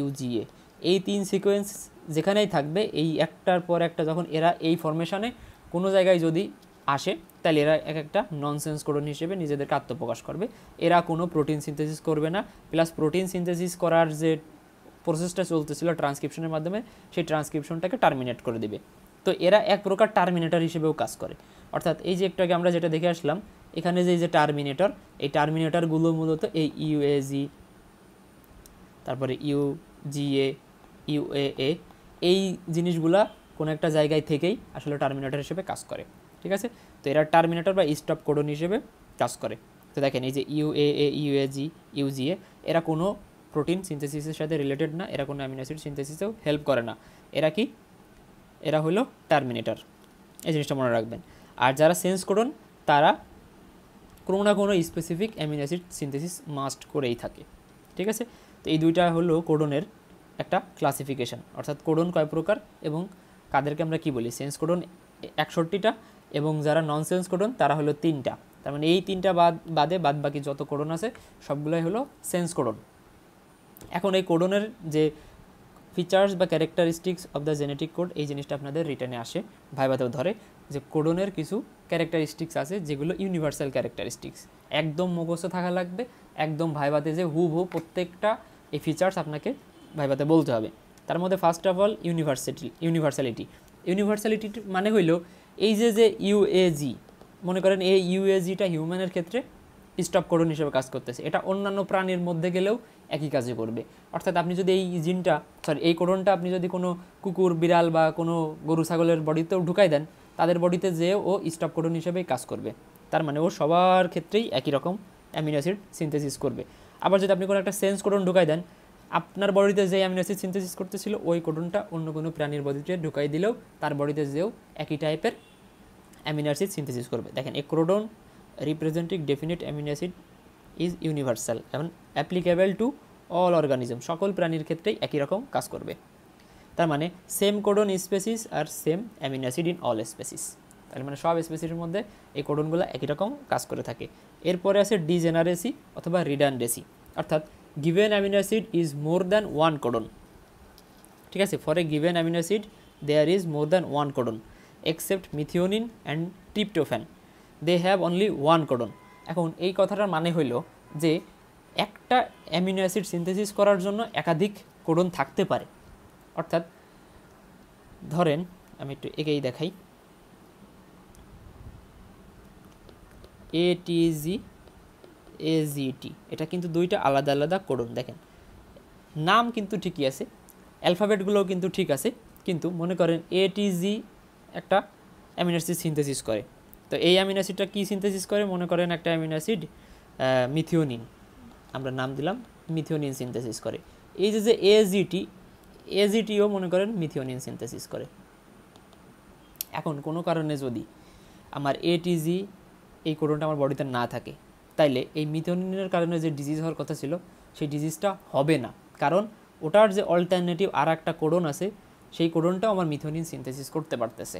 UGA। এই তিন সিকোয়েন্স যেখানেই থাকবে, এই একটার পর একটা যখন এরা এই ফরমেশনে কোনো জায়গায় যদি আসে, তাহলে এরা এক একটা ননসেন্স কোডন হিসেবে নিজেদেরকে আত্মপ্রকাশ করবে। এরা কোনো প্রোটিন সিনথেসিস করবে না, প্লাস প্রোটিন সিনথেসিস করার যে প্রসেসটা চলতেছিল ট্রান্সক্রিপশনের মাধ্যমে, সেই ট্রান্সক্রিপশনটাকে টার্মিনেট করে দিবে। তো এরা এক প্রকার টার্মিনেটর হিসেবেও কাজ করে। অর্থাৎ এই যে একটু আগে আমরা যেটা দেখে আসলাম, এখানে যে টার্মিনেটর, এই টার্মিনেটরগুলো মূলত এই UAG, তারপরে UGA, UAA, এই জিনিসগুলা কোনো একটা জায়গায় থেকেই আসলে টার্মিনেটর হিসেবে কাজ করে, ঠিক আছে? তো এরা টার্মিনেটর বা স্টপ কোডন হিসেবে কাজ করে। তো দেখেন এই যে UAA, UAG, UGA এরা কোনো প্রোটিন সিনথেসিসের সাথে রিলেটেড না, এরা কোনো অ্যামিনো অ্যাসিড সিনথেসিসেও হেল্প করে না। এরা কি? এরা হলো টার্মিনেটর, এই জিনিসটা মনে রাখবেন। আর যারা সেন্স কোডন, তারা কোনো না কোনো specific amino acid synthesis must করেই থাকে, ঠিক আছে? তো এই দুইটা হলো কোডনের একটা ক্লাসিফিকেশন, অর্থাৎ কোডন কয় প্রকার এবং কাদেরকে আমরা কি বলি। সেন্স কোডন 61টা এবং যারা নন সেন্স কোডন তারা হলো 3টা। তার মানে এই 3টা বাদে বাদ বাকি যত কোডন আছে সবগুলোই হলো সেন্স কোডন। এখন এই কোডনের যে ফিচার্স বা characteristics of the genetic code, এই জিনিসটা আপনাদের রিটার্নে আসে, ভাইভাতেও ধরে যে কোডনের কিছু ক্যারেক্টারিস্টিক্স আছে যেগুলো ইউনিভার্সাল ক্যারেক্টারিস্টিক্স, একদম মুখস্থ থাকা লাগবে, একদম ভাইভাতে যে হুবহু প্রত্যেকটা এই ফিচার্স আপনাকে ভাইভাতে বলতে হবে। তার মধ্যে ফার্স্ট অফ অল ইউনিভার্সালিটি মানে হইল এই যে ইউএজি, মনে করেন এই ইউএজিটা হিউম্যানের ক্ষেত্রে স্টপ কোডন হিসেবে কাজ করতেছে, এটা অন্যান্য প্রাণীর মধ্যে গেলেও একই কাজে করবে। অর্থাৎ আপনি যদি এই কোডনটা আপনি যদি কোনো কুকুর, বিড়াল বা কোনো গরু ছাগলের বডিতেও ঢুকাই দেন, তাদের বডিতে যেও ও স্টপ কোডন হিসেবেই কাজ করবে। তার মানে ও সবার ক্ষেত্রেই একই রকম অ্যামিনো অ্যাসিড সিনথেসিস করবে। আবার যদি আপনি কোনো একটা সেন্স কোডন ঢুকাই দেন, আপনার বডিতে যে অ্যামিনো অ্যাসিড সিনথেসিস করতেছিল ওই কোডনটা অন্য কোনো প্রাণীর বডিতে ঢুকাই দিলেও তার বডিতে যেও একই টাইপের অ্যামিনো অ্যাসিড সিনথেসিস করবে। দেখেন a codon representing definite amino acid is universal এবং অ্যাপ্লিকেবল টু অল অর্গানিজম, সকল প্রাণীর ক্ষেত্রেই একই রকম কাজ করবে। তার মানে সেম কোডন স্পেসিস আর same amino acid in all species, তার মানে সব স্পেসিসের মধ্যে এই কোডনগুলো একই রকম কাজ করে থাকে। এরপরে আছে ডিজেনারেসি অথবা রিডান্ডেসি, অর্থাৎ given amino acid is more than one codon. ঠিক আছে, for a given amino acid there is more than one codon except methionine and tryptophan, they have only one codon. এখন এই কথাটার মানে হইল যে একটা অ্যামিনো অ্যাসিড সিনথেসিস করার জন্য একাধিক কোডন থাকতে পারে। অর্থাৎ ধরেন আমি একটু এগেই দেখাই, এটিজি এজিটি, এটা কিন্তু দুইটা আলাদা আলাদা কোডন। দেখেন নাম কিন্তু ঠিকই আছে, অ্যালফাবেটগুলোও কিন্তু ঠিক আছে, কিন্তু মনে করেন এটিজি একটা অ্যামিনো অ্যাসিড সিনথেসিস করে, তো এই অ্যামিনো অ্যাসিডটা কী সিনথেসিস করে, মনে করেন একটা অ্যামিনো অ্যাসিড মিথিওনিন, আমরা নাম দিলাম মিথিওনিন সিনথেসিস করে। এই যে এজিটিও মনে করেন মিথিওনিন সিনথেসিস করে। এখন কোনো কারণে যদি আমার এটিজি এই কোডনটা আমার বডিতে না থাকে, তাইলে এই মিথিওনিনের কারণে যে ডিজিজ হওয়ার কথা ছিল সেই ডিজিজটা হবে না, কারণ ওটার যে অল্টারনেটিভ আর একটা কোডন আছে সেই কোডনটাও আমার মিথিওনিন সিনথেসিস করতে পারতেছে।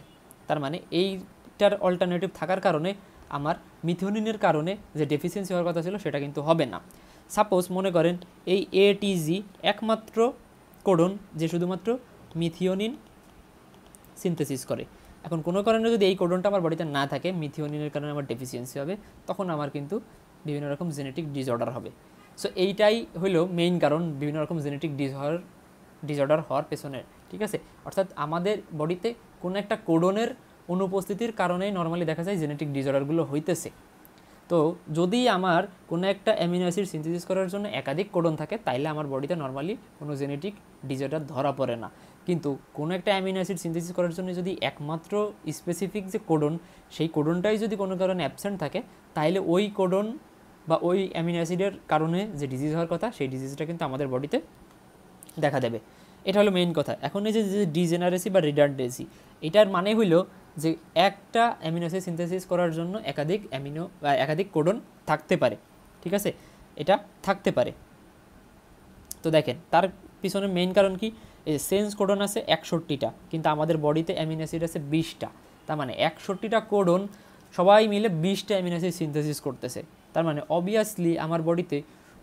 তার মানে এইটার অল্টারনেটিভ থাকার কারণে আমার মিথিওনিনের কারণে যে ডেফিসিয়েন্সি হওয়ার কথা ছিল সেটা কিন্তু হবে না। সাপোজ মনে করেন এই এটিজি একমাত্র কোডন যে শুধুমাত্র মিথিওনিন সিনথেসিস করে। এখন কোনো কারণে যদি এই কোডনটা আমার বডিতে না থাকে, মিথিওনিনের কারণে আমার ডেফিসিয়েন্সি হবে, তখন আমার কিন্তু বিভিন্ন রকম জেনেটিক ডিসঅর্ডার হবে। সো এইটাই হলো মেইন কারণ বিভিন্ন রকম জেনেটিক ডিসঅর্ডার হওয়ার পেছনে। ঠিক আছে, অর্থাৎ আমাদের বডিতে কোনো একটা কোডনের অনুপস্থিতির কারণেই নর্মালি দেখা যায় জেনেটিক ডিসঅর্ডারগুলো হইতেছে। তো যদি আমার কোনো একটা অ্যামিনো অ্যাসিড সিনথেসিস করার জন্য একাধিক কোডন থাকে, তাইলে আমার বডিতে নর্মালি কোনো জেনেটিক ডিসঅর্ডার ধরা পড়ে না। কিন্তু কোনো একটা অ্যামিনো অ্যাসিড সিনথেসিস করার জন্য যদি একমাত্র স্পেসিফিক যে কোডন, সেই কোডনটাই যদি কোনো কারণে অ্যাবসেন্ট থাকে, তাহলে ওই কোডন বা ওই অ্যামিনো অ্যাসিডের কারণে যে ডিজিজ হওয়ার কথা সেই ডিজিজটা কিন্তু আমাদের বডিতে দেখা দেবে। এটা হলো মেইন কথা। এখন এই যে ডিজেনারেসি বা রিডান্ডেন্সি, এটার মানে হইলো যে একটা অ্যামিনো অ্যাসিড সিনথেসিস করার জন্য একাধিক কোডন থাকতে পারে। ঠিক আছে, এটা থাকতে পারে। তো দেখেন তার পিছনে মেইন কারণ কি, এই সেন্স কোডন আছে 61টা, কিন্তু আমাদের বডিতে অ্যামিনো অ্যাসিড আছে 20টা। তার মানে 61টা কোডন সবাই মিলে 20টা অ্যামিনো অ্যাসিড সিনথেসিস করতেছে। তার মানে অবভিয়াসলি আমার বডিতে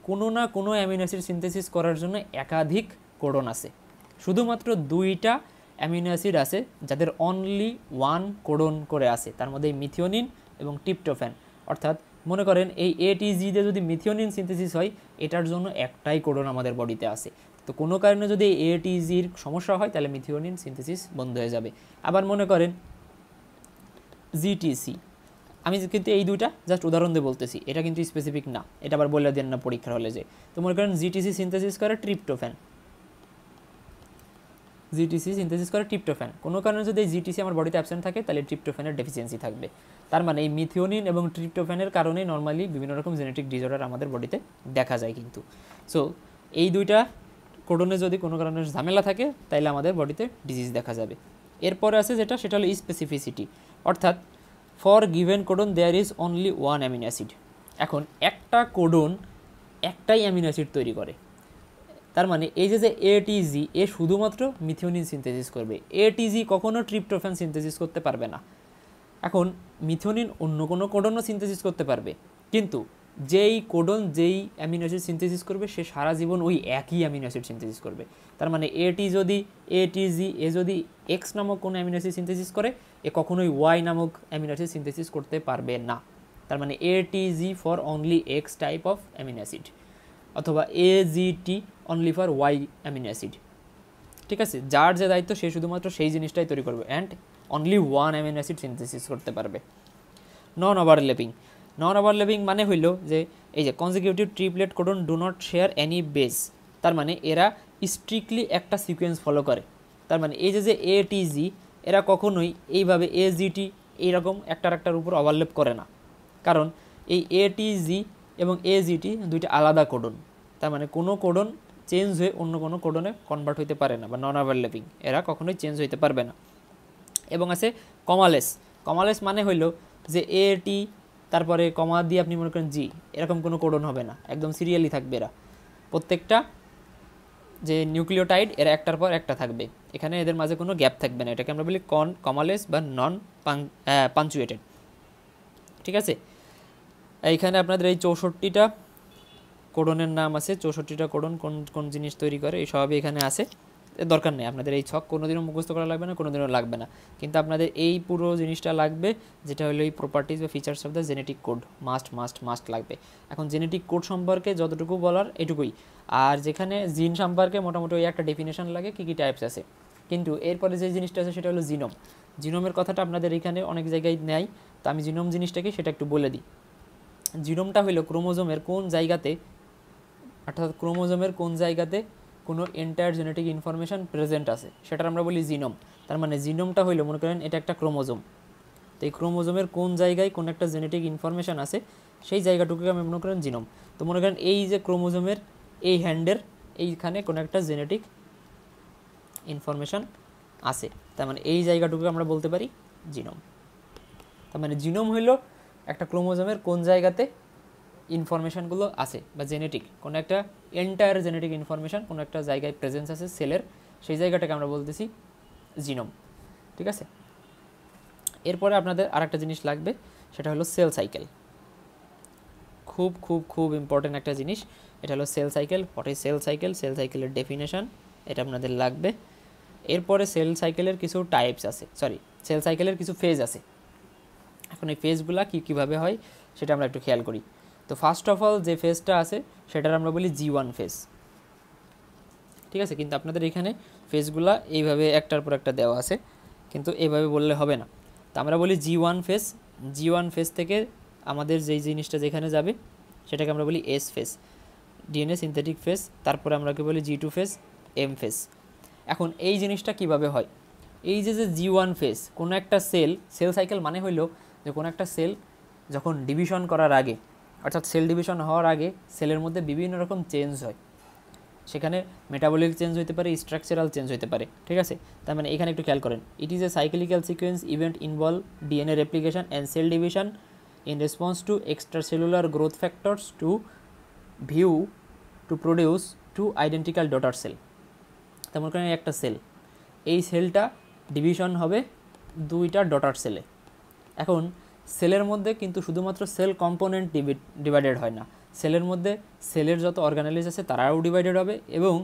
কোনো না কোনো অ্যামিনো অ্যাসিড সিনথেসিস করার জন্য একাধিক কোডন আছে। শুধুমাত্র 2টা অ্যামিনো অ্যাসিড আছে যাদের অনলি ওয়ান কোডন করে আছে, তার মধ্যে মিথিওনিন এবং ট্রিপ্টোফ্যান। অর্থাৎ মনে করেন এই এটিজিতে যদি মিথিওনিন সিনথেসিস হয়, এটার জন্য একটাই কোডন আমাদের বডিতে আছে। তো কোনো কারণে যদি এটিজির সমস্যা হয় তাহলে মিথিওনিন সিনথেসিস বন্ধ হয়ে যাবে। আবার মনে করেন জিটিসি, আমি কিন্তু এই দুইটা জাস্ট উদাহরণ দিয়ে বলতেছি, এটা কিন্তু স্পেসিফিক না, এটা আবার বলে দেন না পরীক্ষার হলে যে। তো মনে করেন জিটিসি সিনথেসিস করে ট্রিপ্টোফ্যান, কোনো কারণে যদি এই জিটিসি আমার বডিতে অ্যাবসেন্ট থাকে তাহলে ট্রিপ্টোফ্যানের ডেফিসিয়েন্সি থাকবে। তার মানে এই মিথিওনিন এবং ট্রিপ্টোফ্যানের কারণে নর্মালি বিভিন্ন রকম জেনেটিক ডিসঅর্ডার আমাদের বডিতে দেখা যায় কিন্তু। সো এই দুইটা কোডনে যদি কোনো কারণে ঝামেলা থাকে তাহলে আমাদের বডিতে ডিজিজ দেখা যাবে। এরপরে আছে সেটা হলো স্পেসিফিসিটি, অর্থাৎ for given codon there is only one amino acid. এখন একটা কোডন একটাই অ্যামিনো অ্যাসিড তৈরি করে, তার মানে এই যে এটিজি এ শুধুমাত্র মিথিওনিন সিনথেসিস করবে, এটিজি কখনো ট্রিপ্টোফ্যান সিনথেসিস করতে পারবে না। এখন মিথিওনিন অন্য কোনো কোডনও সিনথেসিস করতে পারবে, কিন্তু যেই কোডন যেই অ্যামিনো অ্যাসিড সিনথেসিস করবে সে সারা জীবন ওই একই অ্যামিনো অ্যাসিড সিনথেসিস করবে। তার মানে এটিজি এ যদি এক্স নামক কোনো অ্যামিনো অ্যাসিড সিনথেসিস করে, এ কখনোই ওয়াই নামক অ্যামিনো অ্যাসিড সিনথেসিস করতে পারবে না। তার মানে ATG for only X type of amino acid, অথবা AGT only for Y amino acid. ঠিক আছে, যার যে দায়িত্ব সে শুধুমাত্র সেই জিনিসটাই তৈরি করবে, and only one amino acid synthesis করতে পারবে। নন ওভারল্যাপিং মানে হইল যে এই যে consecutive triplet codon do not share any base, তার মানে এরা স্ট্রিক্টলি একটা সিকোয়েন্স ফলো করে। তার মানে এই যে এটিজি এরা কখনোই এইভাবে এজিটি এইরকম একটার উপর ওভারল্যাপ করে না, কারণ এই এটিজি এবং এজিটি দুইটা আলাদা কোডন। তার মানে কোনো কোডন চেঞ্জ হয়ে অন্য কোনো কোডনে কনভার্ট হইতে পারে না, বা নন ওভারল্যাপিং এরা কখনোই চেঞ্জ হইতে পারবে না। এবং আছে কমালেস মানে হইল যে এটি তারপরে কমা দিয়ে আপনি মনে করেন জি, এরকম কোনো কোডন হবে না, একদম সিরিয়ালি থাকবে এরা। প্রত্যেকটা যে নিউক্লিওটাইড এরা একটার পর একটা থাকবে, এখানে এদের মাঝে কোনো গ্যাপ থাকবে না। এটাকে আমরা বলি কমালেস বা নন পাঞ্চুয়েটেড। ঠিক আছে, এইখানে আপনাদের এই 64টা কোডনের নাম আছে, 64টা কোডন কোন কোন জিনিস তৈরি করে এই সবই এখানে আছে। দরকার নেই আপনাদের এই ছক কোনোদিনও মুখস্থ করা লাগবে না, কোনোদিনও লাগবে না, কিন্তু আপনাদের এই পুরো জিনিসটা লাগবে, যেটা হলো এই প্রপার্টিজ বা features of the genetic code must লাগবে। এখন জেনেটিক কোড সম্পর্কে যতটুকু বলার এটুকুই, আর যেখানে জিন সম্পর্কে মোটামুটি ওই একটা ডেফিনেশন লাগে কী কী টাইপস আছে। কিন্তু এরপরে যে জিনিসটা আছে সেটা হলো জিনোমের কথাটা আপনাদের এখানে অনেক জায়গায় নেয়, তো আমি জিনোম জিনিসটাকে সেটা একটু বলে দিই। জিনোমটা হলো ক্রোমোজোমের কোন জায়গাতে, অর্থাৎ ক্রোমোজোমের কোন জায়গাতে কোনো এন্টায়ার জেনেটিক ইনফরমেশান প্রেজেন্ট আছে সেটার আমরা বলি জিনোম। তার মানে জিনোমটা হইলো মনে করেন এটা একটা ক্রোমোজোম, তো এই ক্রোমোজোমের কোন জায়গায় কোন একটা জেনেটিক ইনফরমেশান আছে সেই জায়গাটুকুকে আমি মনে করেন জিনোম। তো মনে করেন এই যে ক্রোমোজোমের এই হ্যান্ডের এইখানে কোনো একটা জেনেটিক ইনফরমেশান আছে, তার মানে এই জায়গাটুকুকে আমরা বলতে পারি জিনোম। তার মানে জিনোম হইল একটা ক্রোমোজোমের কোন জায়গাতে ইনফরমেশানগুলো আছে, বা জেনেটিক কোনো একটা এন্টায়ার জেনেটিক ইনফরমেশান কোনো একটা জায়গায় প্রেজেন্স আছে সেলের, সেই জায়গাটাকে আমরা বলতেছি জিনোম। ঠিক আছে, এরপরে আপনাদের আরেকটা জিনিস লাগবে, সেটা হলো সেল সাইকেল। খুব খুব খুব ইম্পর্টেন্ট একটা জিনিস, এটা হলো cell cycle. What is cell cycle, cell সাইকেলের ডেফিনেশন এটা আপনাদের লাগবে। এরপরে সেল সাইকেলের কিছু টাইপস আছে, সেল সাইকেলের কিছু ফেজ আছে। এখন এই ফেজগুলো কীভাবে হয় সেটা আমরা একটু খেয়াল করি। তো ফার্স্ট অফ অল যে ফেজটা আছে সেটার আমরা বলি G1 ফেজ। ঠিক আছে, কিন্তু আপনাদের এখানে ফেজগুলা এইভাবে একটার পর একটা দেওয়া আছে, কিন্তু এইভাবে বললে হবে না। তো আমরা বলি G1 ফেজ থেকে আমাদের যেই জিনিসটা যেখানে যাবে সেটাকে আমরা বলি S phase, DNA synthetic phase. তারপরে আমরা বলি G2 ফেজ, M ফেজ। এখন এই জিনিসটা কিভাবে হয়, এই যে G1 ফেজ, কোনো একটা সেল সাইকেল মানে হইল যে কোনো একটা সেল যখন ডিভিশন করার আগে, অর্থাৎ সেল ডিভিশন হওয়ার আগে সেলের মধ্যে বিভিন্ন রকম চেঞ্জ হয়, সেখানে মেটাবলিক চেঞ্জ হতে পারে, স্ট্রাকচারাল চেঞ্জ হতে পারে। ঠিক আছে, তার মানে এখানে একটু খেয়াল করেন, it is a cyclical sequence event involve DNA replication and cell division in response to extracellular growth factors to produce two identical daughter cell. তেমন করে একটা সেল, এই সেলটা ডিভিশন হবে দুইটা ডটার সেলে। এখন সেলের মধ্যে কিন্তু শুধুমাত্র সেল কম্পোনেন্ট ডিভাইডেড হয় না, সেলের মধ্যে সেলের যত অর্গানালিজ আছে তারাও ডিভাইডেড হবে, এবং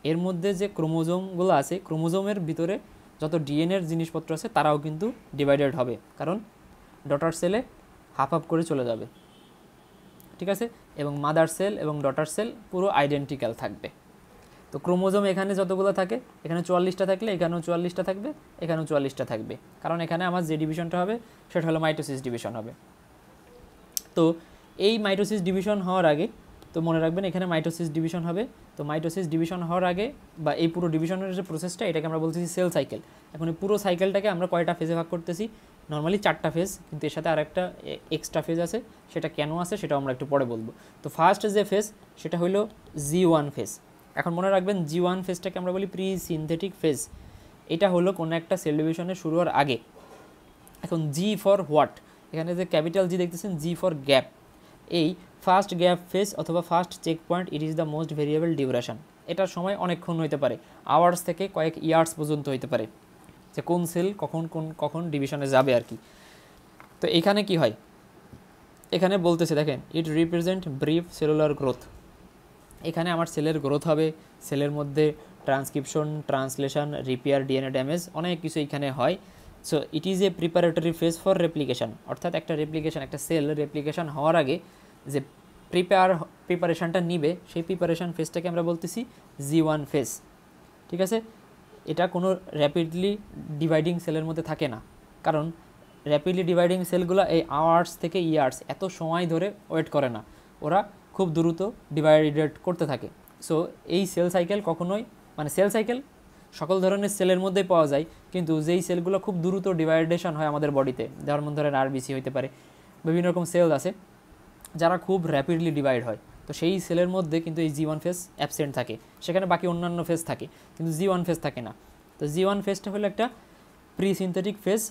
এর মধ্যে যে ক্রোমোজোমগুলো আছে ক্রোমোজোমের ভিতরে যত ডিএনএর জিনিসপত্র আছে তারাও কিন্তু ডিভাইডেড হবে, কারণ ডটার সেলে হাফ করে চলে যাবে। ঠিক আছে, এবং মাদার সেল এবং ডটার সেল পুরো আইডেন্টিক্যাল থাকবে। তো ক্রোমোজোম এখানে যতগুলো থাকে, এখানে 44টা থাকলে এখানেও 44টা থাকবে, এখানেও 44টা থাকবে, কারণ এখানে আমার যে ডিভিশনটা হবে সেটা হলো মাইটোসিস ডিভিশন হবে। তো এই মাইটোসিস ডিভিশন হওয়ার আগে, তো মনে রাখবেন এখানে মাইটোসিস ডিভিশন হবে, তো মাইটোসিস ডিভিশন হওয়ার আগে বা এই পুরো ডিভিশনের যে প্রসেসটা এটাকে আমরা বলতেছি সেল সাইকেল। এখন এই পুরো সাইকেলটাকে আমরা কয়টা ফেজে ভাগ করতেছি, নর্মালি 4টা ফেজ, কিন্তু এর সাথে আরেকটা এক্সট্রা ফেজ আছে, সেটা কেন আছে সেটাও আমরা একটু পরে বলবো। তো ফার্স্ট যে ফেজ সেটা হলো G1 ফেজ। এখন মনে রাখবেন G1 ফেজটাকে আমরা বলি প্রি সিনথেটিক ফেজ। এটা হলো কোনো একটা সেল ডিভিশনের শুরু হওয়ার আগে। এখন G ফর হোয়াট, এখানে যে ক্যাপিটাল G দেখতেছেন, G ফর গ্যাপ। এই ফার্স্ট গ্যাপ ফেজ অথবা first check point, it is the most variable duration. এটার সময় অনেকক্ষণ হইতে পারে, আওয়ার্স থেকে কয়েক ইয়ার্স পর্যন্ত হইতে পারে, যে কোন সেল কখন ডিভিশনে যাবে আর কি। তো এখানে কি হয়, এখানে বলতেছে দেখেন, ইট রিপ্রেজেন্ট ব্রিফ সেলুলার গ্রোথ। এখানে আমার সেলের গ্রোথ হবে, সেলের মধ্যে transcription, translation, repair, DNA damage, অনেক কিছু এখানে হয়। So it is A preparatory phase for replication, অর্থাৎ একটা রেপ্লিকেশন, একটা সেল রেপ্লিকেশন হওয়ার আগে যে প্রিপারেশনটা নিবে, সেই প্রিপারেশন ফেজটাকে আমরা বলতেছি G1 ফেজ। ঠিক আছে, এটা কোনো র্যাপিডলি ডিভাইডিং সেলের মধ্যে থাকে না, কারণ র্যাপিডলি ডিভাইডিং সেলগুলো এই আওয়ার্স থেকে ইয়ার্স এত সময় ধরে ওয়েট করে না, ওরা খুব দ্রুত ডিভাইডেড করতে থাকে। সো এই সেল সাইকেল কখনোই, মানে সেল সাইকেল সকল ধরনের সেলের মধ্যেই পাওয়া যায়, কিন্তু যেই সেলগুলো খুব দ্রুত ডিভাইডেশন হয় আমাদের বডিতে, যার মধ্যে ধরেন আরবিসি হইতে পারে, বিভিন্ন রকম সেল আছে যারা খুব র্যাপিডলি ডিভাইড হয়, তো সেই সেলের মধ্যে কিন্তু এই G1 ফেজ অ্যাবসেন্ট থাকে, সেখানে বাকি অন্যান্য ফেজ থাকে, কিন্তু G1 ফেজ থাকে না। তো G1 ফেজটা হলো একটা প্রি সিনথেটিক ফেজ,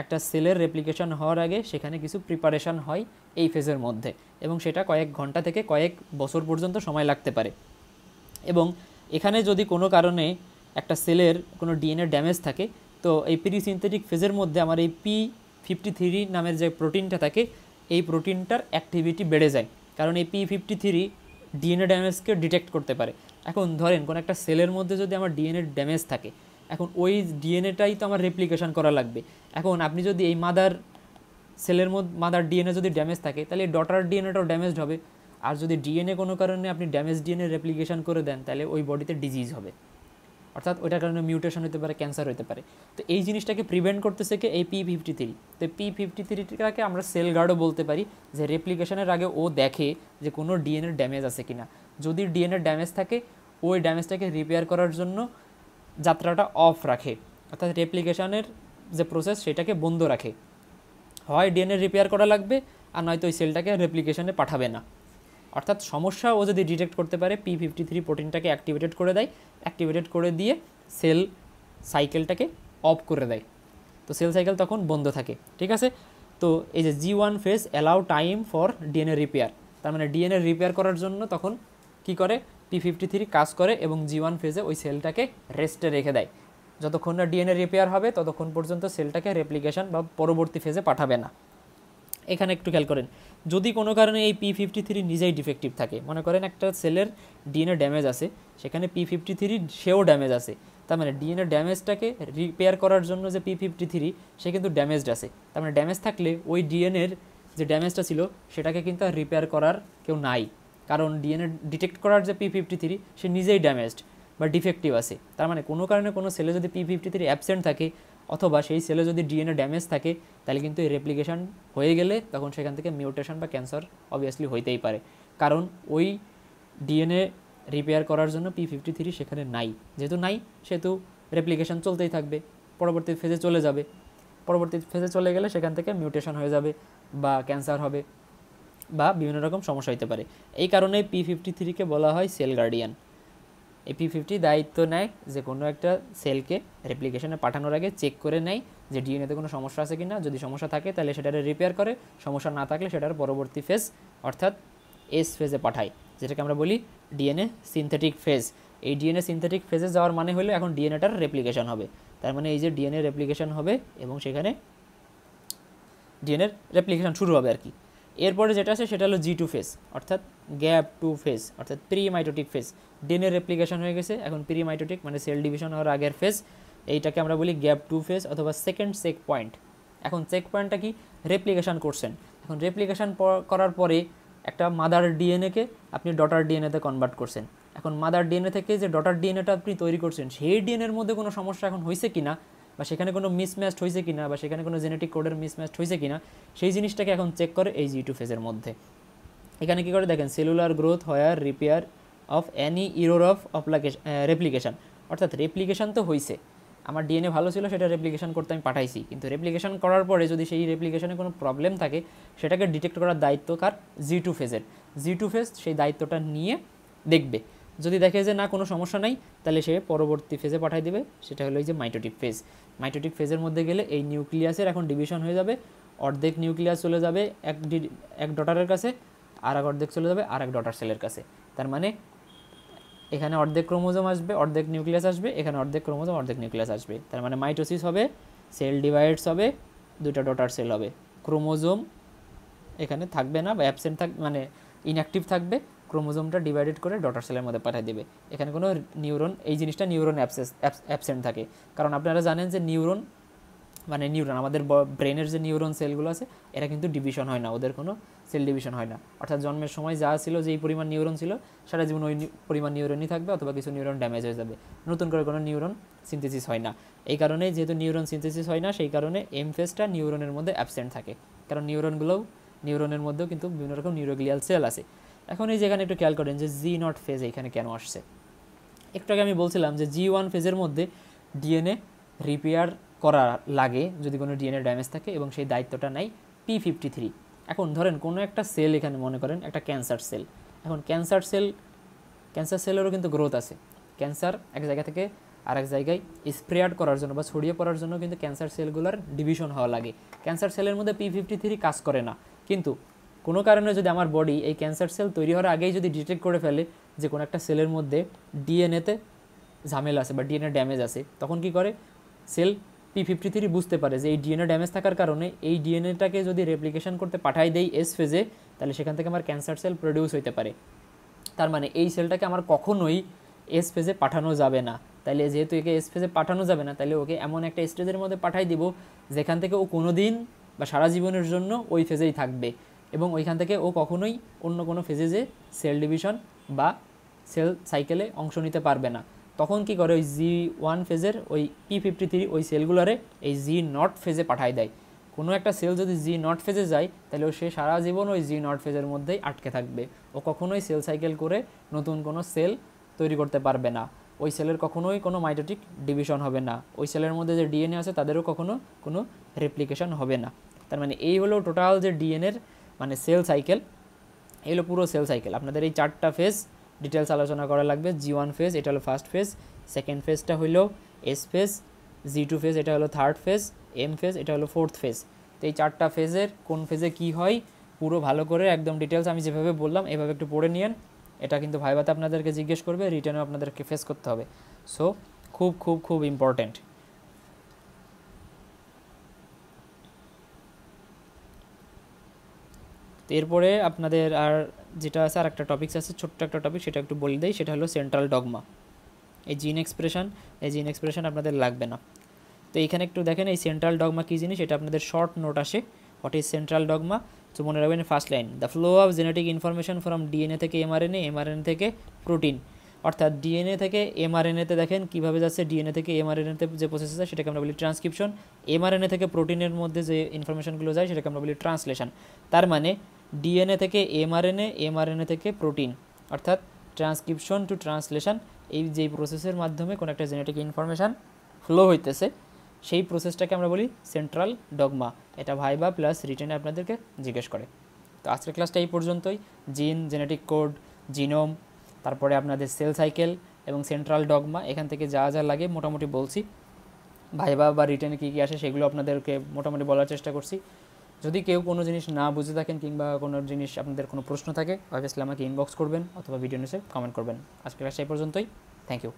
একটা সেলের রেপ্লিকেশন হওয়ার আগে সেখানে কিছু প্রিপারেশন হয় এই ফেজের মধ্যে, এবং সেটা কয়েক ঘন্টা থেকে কয়েক বছর পর্যন্ত সময় লাগতে পারে। এবং এখানে যদি কোনো কারণে একটা সেলের কোনো ডিএনএ ড্যামেজ থাকে, তো এই প্রি সিনথেটিক ফেজের মধ্যে আমার এই P53 নামের যে প্রোটিনটা থাকে, এই প্রোটিনটার অ্যাক্টিভিটি বেড়ে যায়, কারণ এই P53 ডিএনএ ড্যামেজকে ডিটেক্ট করতে পারে। এখন ধরেন কোনো একটা সেলের মধ্যে যদি আমার ডিএনএ ড্যামেজ থাকে, এখন ওই ডিএনএটাই তো আমার রেপ্লিকেশন করা লাগবে। এখন আপনি যদি এই মাদার সেলের মধ্যে মাদার ডিএনএ যদি ড্যামেজ থাকে, তাহলে ডটার ডিএনএটাও ড্যামেজড হবে, আর যদি ডিএনএ কোনো কারণে আপনি ড্যামেজ ডিএনএ রেপ্লিকেশন করে দেন, তাহলে ওই বডিতে ডিজিজ হবে, অর্থাৎ ওইটার কারণে মিউটেশন হতে পারে, ক্যান্সার হতে পারে। তো এই জিনিসটাকে প্রিভেন্ট করতেছে কি এই P53। তো P53টাকে আমরা সেল গার্ডও বলতে পারি, যে রেপ্লিকেশনের আগে ও দেখে যে কোনো ডিএনএ ড্যামেজ আছে কিনা, যদি ডিএনএ ড্যামেজ থাকে ওই ড্যামেজটাকে রিপেয়ার করার জন্য যাত্রাটা অফ রাখে, অর্থাৎ রেপ্লিকেশনের যে প্রসেস সেটাকে বন্ধ রাখে। হয় ডিএনএ রিপেয়ার করা লাগবে, আর নয়তো ওই সেলটাকে রেপ্লিকেশনে পাঠাবে না। অর্থাৎ সমস্যা ও যদি ডিটেক্ট করতে পারে, P53 প্রোটিনটাকে অ্যাক্টিভেটেড করে দেয়, অ্যাক্টিভেটেড করে দিয়ে সেল সাইকেলটাকে অফ করে দেয়, তো সেল সাইকেল তখন বন্ধ থাকে। ঠিক আছে, তো এই যে G1 phase allow time for DNA repair, তার মানে ডিএনএ রিপেয়ার করার জন্য তখন কি করে P53 কাজ করে, এবং G1 ফেজে ওই সেলটাকে রেস্টে রেখে দেয়। যতক্ষণ না ডিএনএ রিপেয়ার হবে ততক্ষণ পর্যন্ত সেলটাকে রেপ্লিকেশন বা পরবর্তী ফেজে পাঠাবে না। এখানে একটু খেয়াল করেন, যদি কোনো কারণে এই P53 নিজেই ডিফেক্টিভ থাকে, মনে করেন একটা সেলের ডিএনএ ড্যামেজ আছে, সেখানে P53 সেও ড্যামেজ আছে, তার মানে ডিএনএ ড্যামেজটাকে রিপেয়ার করার জন্য যে P53 সে কিন্তু ড্যামেজড আছে, তার মানে ড্যামেজ থাকলে ওই ডিএনএর যে ড্যামেজটা ছিল সেটাকে কিন্তু আর রিপেয়ার করার কেউ নাই, কারণ ডিএনএ ডিটেক্ট করার যে P53 সে নিজেই ড্যামেজড বা ডিফেক্টিভ আছে। তার মানে কোনো কারণে কোনো সেলে যদি P53 অ্যাবসেন্ট থাকে, অথবা সেই সেলে যদি ডিএনএ ড্যামেজ থাকে, তাহলে কিন্তু এই রেপ্লিকেশন হয়ে গেলে তখন সেখান থেকে মিউটেশন বা ক্যান্সার অবভিয়াসলি হইতেই পারে, কারণ ওই ডিএনএ রিপেয়ার করার জন্য P53 সেখানে নাই, যেহেতু নাই সেহেতু রেপ্লিকেশন চলতেই থাকবে, পরবর্তী ফেজে চলে যাবে, পরবর্তী ফেজে চলে গেলে সেখান থেকে মিউটেশন হয়ে যাবে বা ক্যান্সার হবে বা বিভিন্ন রকম সমস্যা হতে পারে। এই কারণে P53কে বলা হয় সেল গার্ডিয়ান। এই P50 দায়িত্ব নেয় যে কোনো একটা সেলকে রেপ্লিকেশনে পাঠানোর আগে চেক করে নেয় যে ডিএনএতে কোনো সমস্যা আছে কিনা, যদি সমস্যা থাকে তাহলে সেটারে রিপেয়ার করে, সমস্যা না থাকলে সেটার পরবর্তী ফেজ অর্থাৎ এস ফেজে পাঠায়, যেটাকে আমরা বলি ডিএনএ সিনথেটিক ফেজ। এই ডিএনএ সিনথেটিক ফেজে যাওয়ার মানে হলো এখন ডিএনএটার রেপ্লিকেশন হবে, তার মানে এই যে ডিএনএ রেপ্লিকেশন হবে এবং সেখানে ডিএনএর রেপ্লিকেশন শুরু হবে আর কি। এরপরে যেটা আছে সেটা হলো G2 ফেজ, অর্থাৎ গ্যাপ 2 ফেজ, অর্থাৎ pre mitotic phase. DNA replication হয়ে গেছে, এখন প্রি মাইটোটিক মানে সেল ডিভিশন হওয়ার আগের ফেজ, এইটাকে আমরা বলি গ্যাপ 2 ফেজ অথবা সেকেন্ড চেক পয়েন্ট। এখন চেক পয়েন্টটা কি, রেপ্লিকেশন করছেন, এখন রেপ্লিকেশন করার পরে একটা মাদার ডিএনএকে আপনি ডটার ডিএনএতে কনভার্ট করছেন। এখন মাদার ডিএনএ থেকে যে ডটার ডিএনএটা আপনি তৈরি করছেন, সেই ডিএনএর মধ্যে কোনো সমস্যা এখন হয়েছে কিনা, বা সেখানে কোনো মিসম্যাচ হয়েছে কিনা, বা সেখানে কোনো জেনেটিক কোডের মিসম্যাচ হয়েছে কিনা, সেই জিনিসটাকে এখন চেক করে এই G2 ফেজের মধ্যে। এখানে কী করে দেখেন, cellular growth where repair of Annie error of replication, অর্থাৎ রেপ্লিকেশন তো হয়েছে, আমার ডিএনএ ভালো ছিল, সেটা রেপ্লিকেশন করতে আমি পাঠাইছি, কিন্তু রেপ্লিকেশন করার পরে যদি সেই রেপ্লিকেশনে কোনো প্রবলেম থাকে, সেটাকে ডিটেক্ট করার দায়িত্ব কার, G2 ফেজের। G2 ফেজ সেই দায়িত্বটা নিয়ে দেখবে, যদি দেখে যে না কোনো সমস্যা নাই, তাহলে সে পরবর্তী ফেজে পাঠাই দেবে, সেটা হলো এই যে মাইটোটিক ফেজ। মাইটোটিক ফেজের মধ্যে গেলে এই নিউক্লিয়াসের এখন ডিভিশন হয়ে যাবে, অর্ধেক নিউক্লিয়াস চলে যাবে এক ডটারের কাছে, আর এক অর্ধেক চলে যাবে আর এক ডটার সেলের কাছে। তার মানে এখানে অর্ধেক ক্রোমোজোম আসবে, অর্ধেক নিউক্লিয়াস আসবে, এখানে অর্ধেক ক্রোমোজোম অর্ধেক নিউক্লিয়াস আসবে। তার মানে মাইটোসিস হবে, সেল ডিভাইডস হবে, দুইটা ডটার সেল হবে, ক্রোমোজোম এখানে থাকবে না বা অ্যাবসেন্ট থাকবে, মানে ইনঅ্যাক্টিভ থাকবে, ক্রোমোজোমটা ডিভাইডেড করে ডটার সেলের মধ্যে পাঠিয়ে দেবে। এখানে কোনো নিউরন, এই জিনিসটা নিউরন অ্যাবসেন্ট থাকে, কারণ আপনারা জানেন যে নিউরন আমাদের ব্রেনের যে নিউরন সেলগুলো আছে এরা কিন্তু ডিভিশন হয় না, ওদের কোনো সেল ডিভিশন হয় না। অর্থাৎ জন্মের সময় যা ছিল, যেই পরিমাণ নিউরন ছিল সারা জীবন ওই পরিমাণ নিউরনই থাকবে, অথবা কিছু নিউরন ড্যামেজ হয়ে যাবে, নতুন করে কোনো নিউরন সিনথেসিস হয় না। এই কারণে যেহেতু নিউরন সিনথেসিস হয় না, সেই কারণে এম ফেজটা নিউরনের মধ্যে অ্যাবসেন্ট থাকে, কারণ নিউরনের মধ্যেও কিন্তু বিভিন্ন রকম নিউরোগ্লিয়াল সেল আছে। এখন এই যেখানে একটু খেয়াল করেন যে G0 ফেজ এখানে কেন আসছে। একটু আগে আমি বলছিলাম যে G1 ফেজের মধ্যে ডিএনএ রিপেয়ার করা লাগে যদি কোনো ডিএনএ ড্যামেজ থাকে, এবং সেই দায়িত্বটা নেয় P53। এখন ধরেন কোনো একটা সেল, এখানে মনে করেন একটা ক্যান্সার সেল, এখন ক্যান্সার সেলেরও কিন্তু গ্রোথ আছে। ক্যান্সার এক জায়গা থেকে আরেক জায়গায় স্প্রেড করার জন্য বা ছড়িয়ে পড়ার জন্য কিন্তু ক্যান্সার সেলগুলোর ডিভিশন হওয়া লাগে। ক্যান্সার সেলের মধ্যে P53 কাজ করে না, কিন্তু কোনো কারণে যদি আমার বডি এই ক্যান্সার সেল তৈরি হওয়ার আগেই যদি ডিটেক্ট করে ফেলে যে কোনো একটা সেলের মধ্যে ডিএনএতে ঝামেলা আছে বা ডিএনএ ড্যামেজ আছে, তখন কি করে সেল P53 বুঝতে পারে যে এই ডিএনএ ড্যামেজ থাকার কারণে এই ডিএনএটাকে যদি রেপ্লিকেশন করতে পাঠাই দেই এস ফেজে, তাহলে সেখান থেকে আমার ক্যান্সার সেল প্রডিউস হইতে পারে। তার মানে এই সেলটাকে আমার কখনোই এস ফেজে পাঠানো যাবে না। তাইলে যেহেতু একে এস ফেজে পাঠানো যাবে না, তাহলে ওকে এমন একটা স্টেজের মধ্যে পাঠাই দিব যেখান থেকে ও কোনো দিন বা সারা জীবনের জন্য ওই ফেজেই থাকবে, এবং ওইখান থেকে ও কখনোই অন্য কোনো ফেজে যে সেল ডিভিশন বা সেল সাইকেলে অংশ নিতে পারবে না। তখন কি করে ওই G1 ফেজের ওই P53 ওই সেলগুলোরে এই G0 ফেজে পাঠায় দেয়। কোনো একটা সেল যদি G0 ফেজে যায়, তাহলে সে সারা জীবন ওই G0 ফেজের মধ্যেই আটকে থাকবে, ও কখনোই সেল সাইকেল করে নতুন কোনো সেল তৈরি করতে পারবে না। ওই সেলের কখনোই কোনো মাইটোটিক ডিভিশন হবে না, ওই সেলের মধ্যে যে ডিএনএ আছে তাদেরও কখনো কোনো রেপ্লিকেশন হবে না। তার মানে এই হলো টোটাল যে ডিএনএর মানে সেল সাইকেল, এই হলো পুরো সেল সাইকেল। আপনাদের এই 4টা ফেজ ডিটেলস আলোচনা করা লাগবে। G1 ফেজ এটা হলো ফার্স্ট ফেজ, সেকেন্ড ফেজটা হলো এস ফেজ, G2 ফেজ এটা হলো থার্ড ফেজ, এম ফেজ এটা হলো ফোর্থ ফেজ। তো এই 4টা ফেজের কোন ফেজে কি হয় পুরো ভালো করে একদম ডিটেলস আমি যেভাবে বললাম এভাবে একটু পড়ে নিয়েন। এটা কিন্তু ভাইভাতে আপনাদেরকে জিজ্ঞেস করবে, রিটেনও আপনাদেরকে ফেস করতে হবে। সো খুব খুব খুব ইম্পর্টেন্ট। এরপরে আপনাদের আর যেটা আছে, আর একটা টপিকস আছে, ছোট্ট একটা টপিক, সেটা একটু বলে দেই। সেটা হলো সেন্ট্রাল ডগমা। এই জিন এক্সপ্রেশন আপনাদের লাগবে না। তো এইখানে একটু দেখেন এই সেন্ট্রাল ডগমা কী জিনিস, এটা আপনাদের শর্ট নোট আসে, হোয়াট ইজ সেন্ট্রাল ডগমা। তো মনে রাখবেন first line, the flow of genetic information from DNA থেকে এমআরএনএ, এমআরএনএ থেকে প্রোটিন। অর্থাৎ ডিএনএ থেকে এমআরএনএতে দেখেন কীভাবে যাচ্ছে, ডিএনএ থেকে এমআরএনএতে যে প্রসেস আছে সেটাকে আমরা বলি ট্রান্সক্রিপশন, এমআরএনএ থেকে প্রোটিনের মধ্যে যে ইনফরমেশনগুলো যায় সেটাকে আমরা বলি ট্রান্সলেশন। তার মানে ডিএনএ থেকে এমআরএনএ, এমআরএনএ থেকে প্রোটিন, অর্থাৎ ট্রান্সক্রিপশন টু ট্রান্সলেশন, এই যেই প্রসেসের মাধ্যমে কোনো একটা জেনেটিক ইনফরমেশান ফ্লো হইতেছে সেই প্রসেসটাকে আমরা বলি সেন্ট্রাল ডগমা। এটা ভাইবা প্লাস রিটেনে আপনাদেরকে জিজ্ঞেস করে। তো আজকের ক্লাসটা এই পর্যন্তই। জিন, জেনেটিক কোড, জিনোম, তারপরে আপনাদের সেল সাইকেল এবং সেন্ট্রাল ডগমা, এখান থেকে যা যা লাগে মোটামুটি বলছি। ভাইবা বা রিটেনে কী কী আসে সেগুলো আপনাদেরকে মোটামুটি বলার চেষ্টা করছি। যদি কেউ কোনো জিনিস না বুঝে থাকেন কিংবা কোনো জিনিস আপনাদের কোনো প্রশ্ন থাকে, অবভিয়াসলি আমাকে ইনবক্স করবেন অথবা ভিডিও নিচে কমেন্ট করবেন। আজকের ক্লাসটা এই পর্যন্তই। Thank you.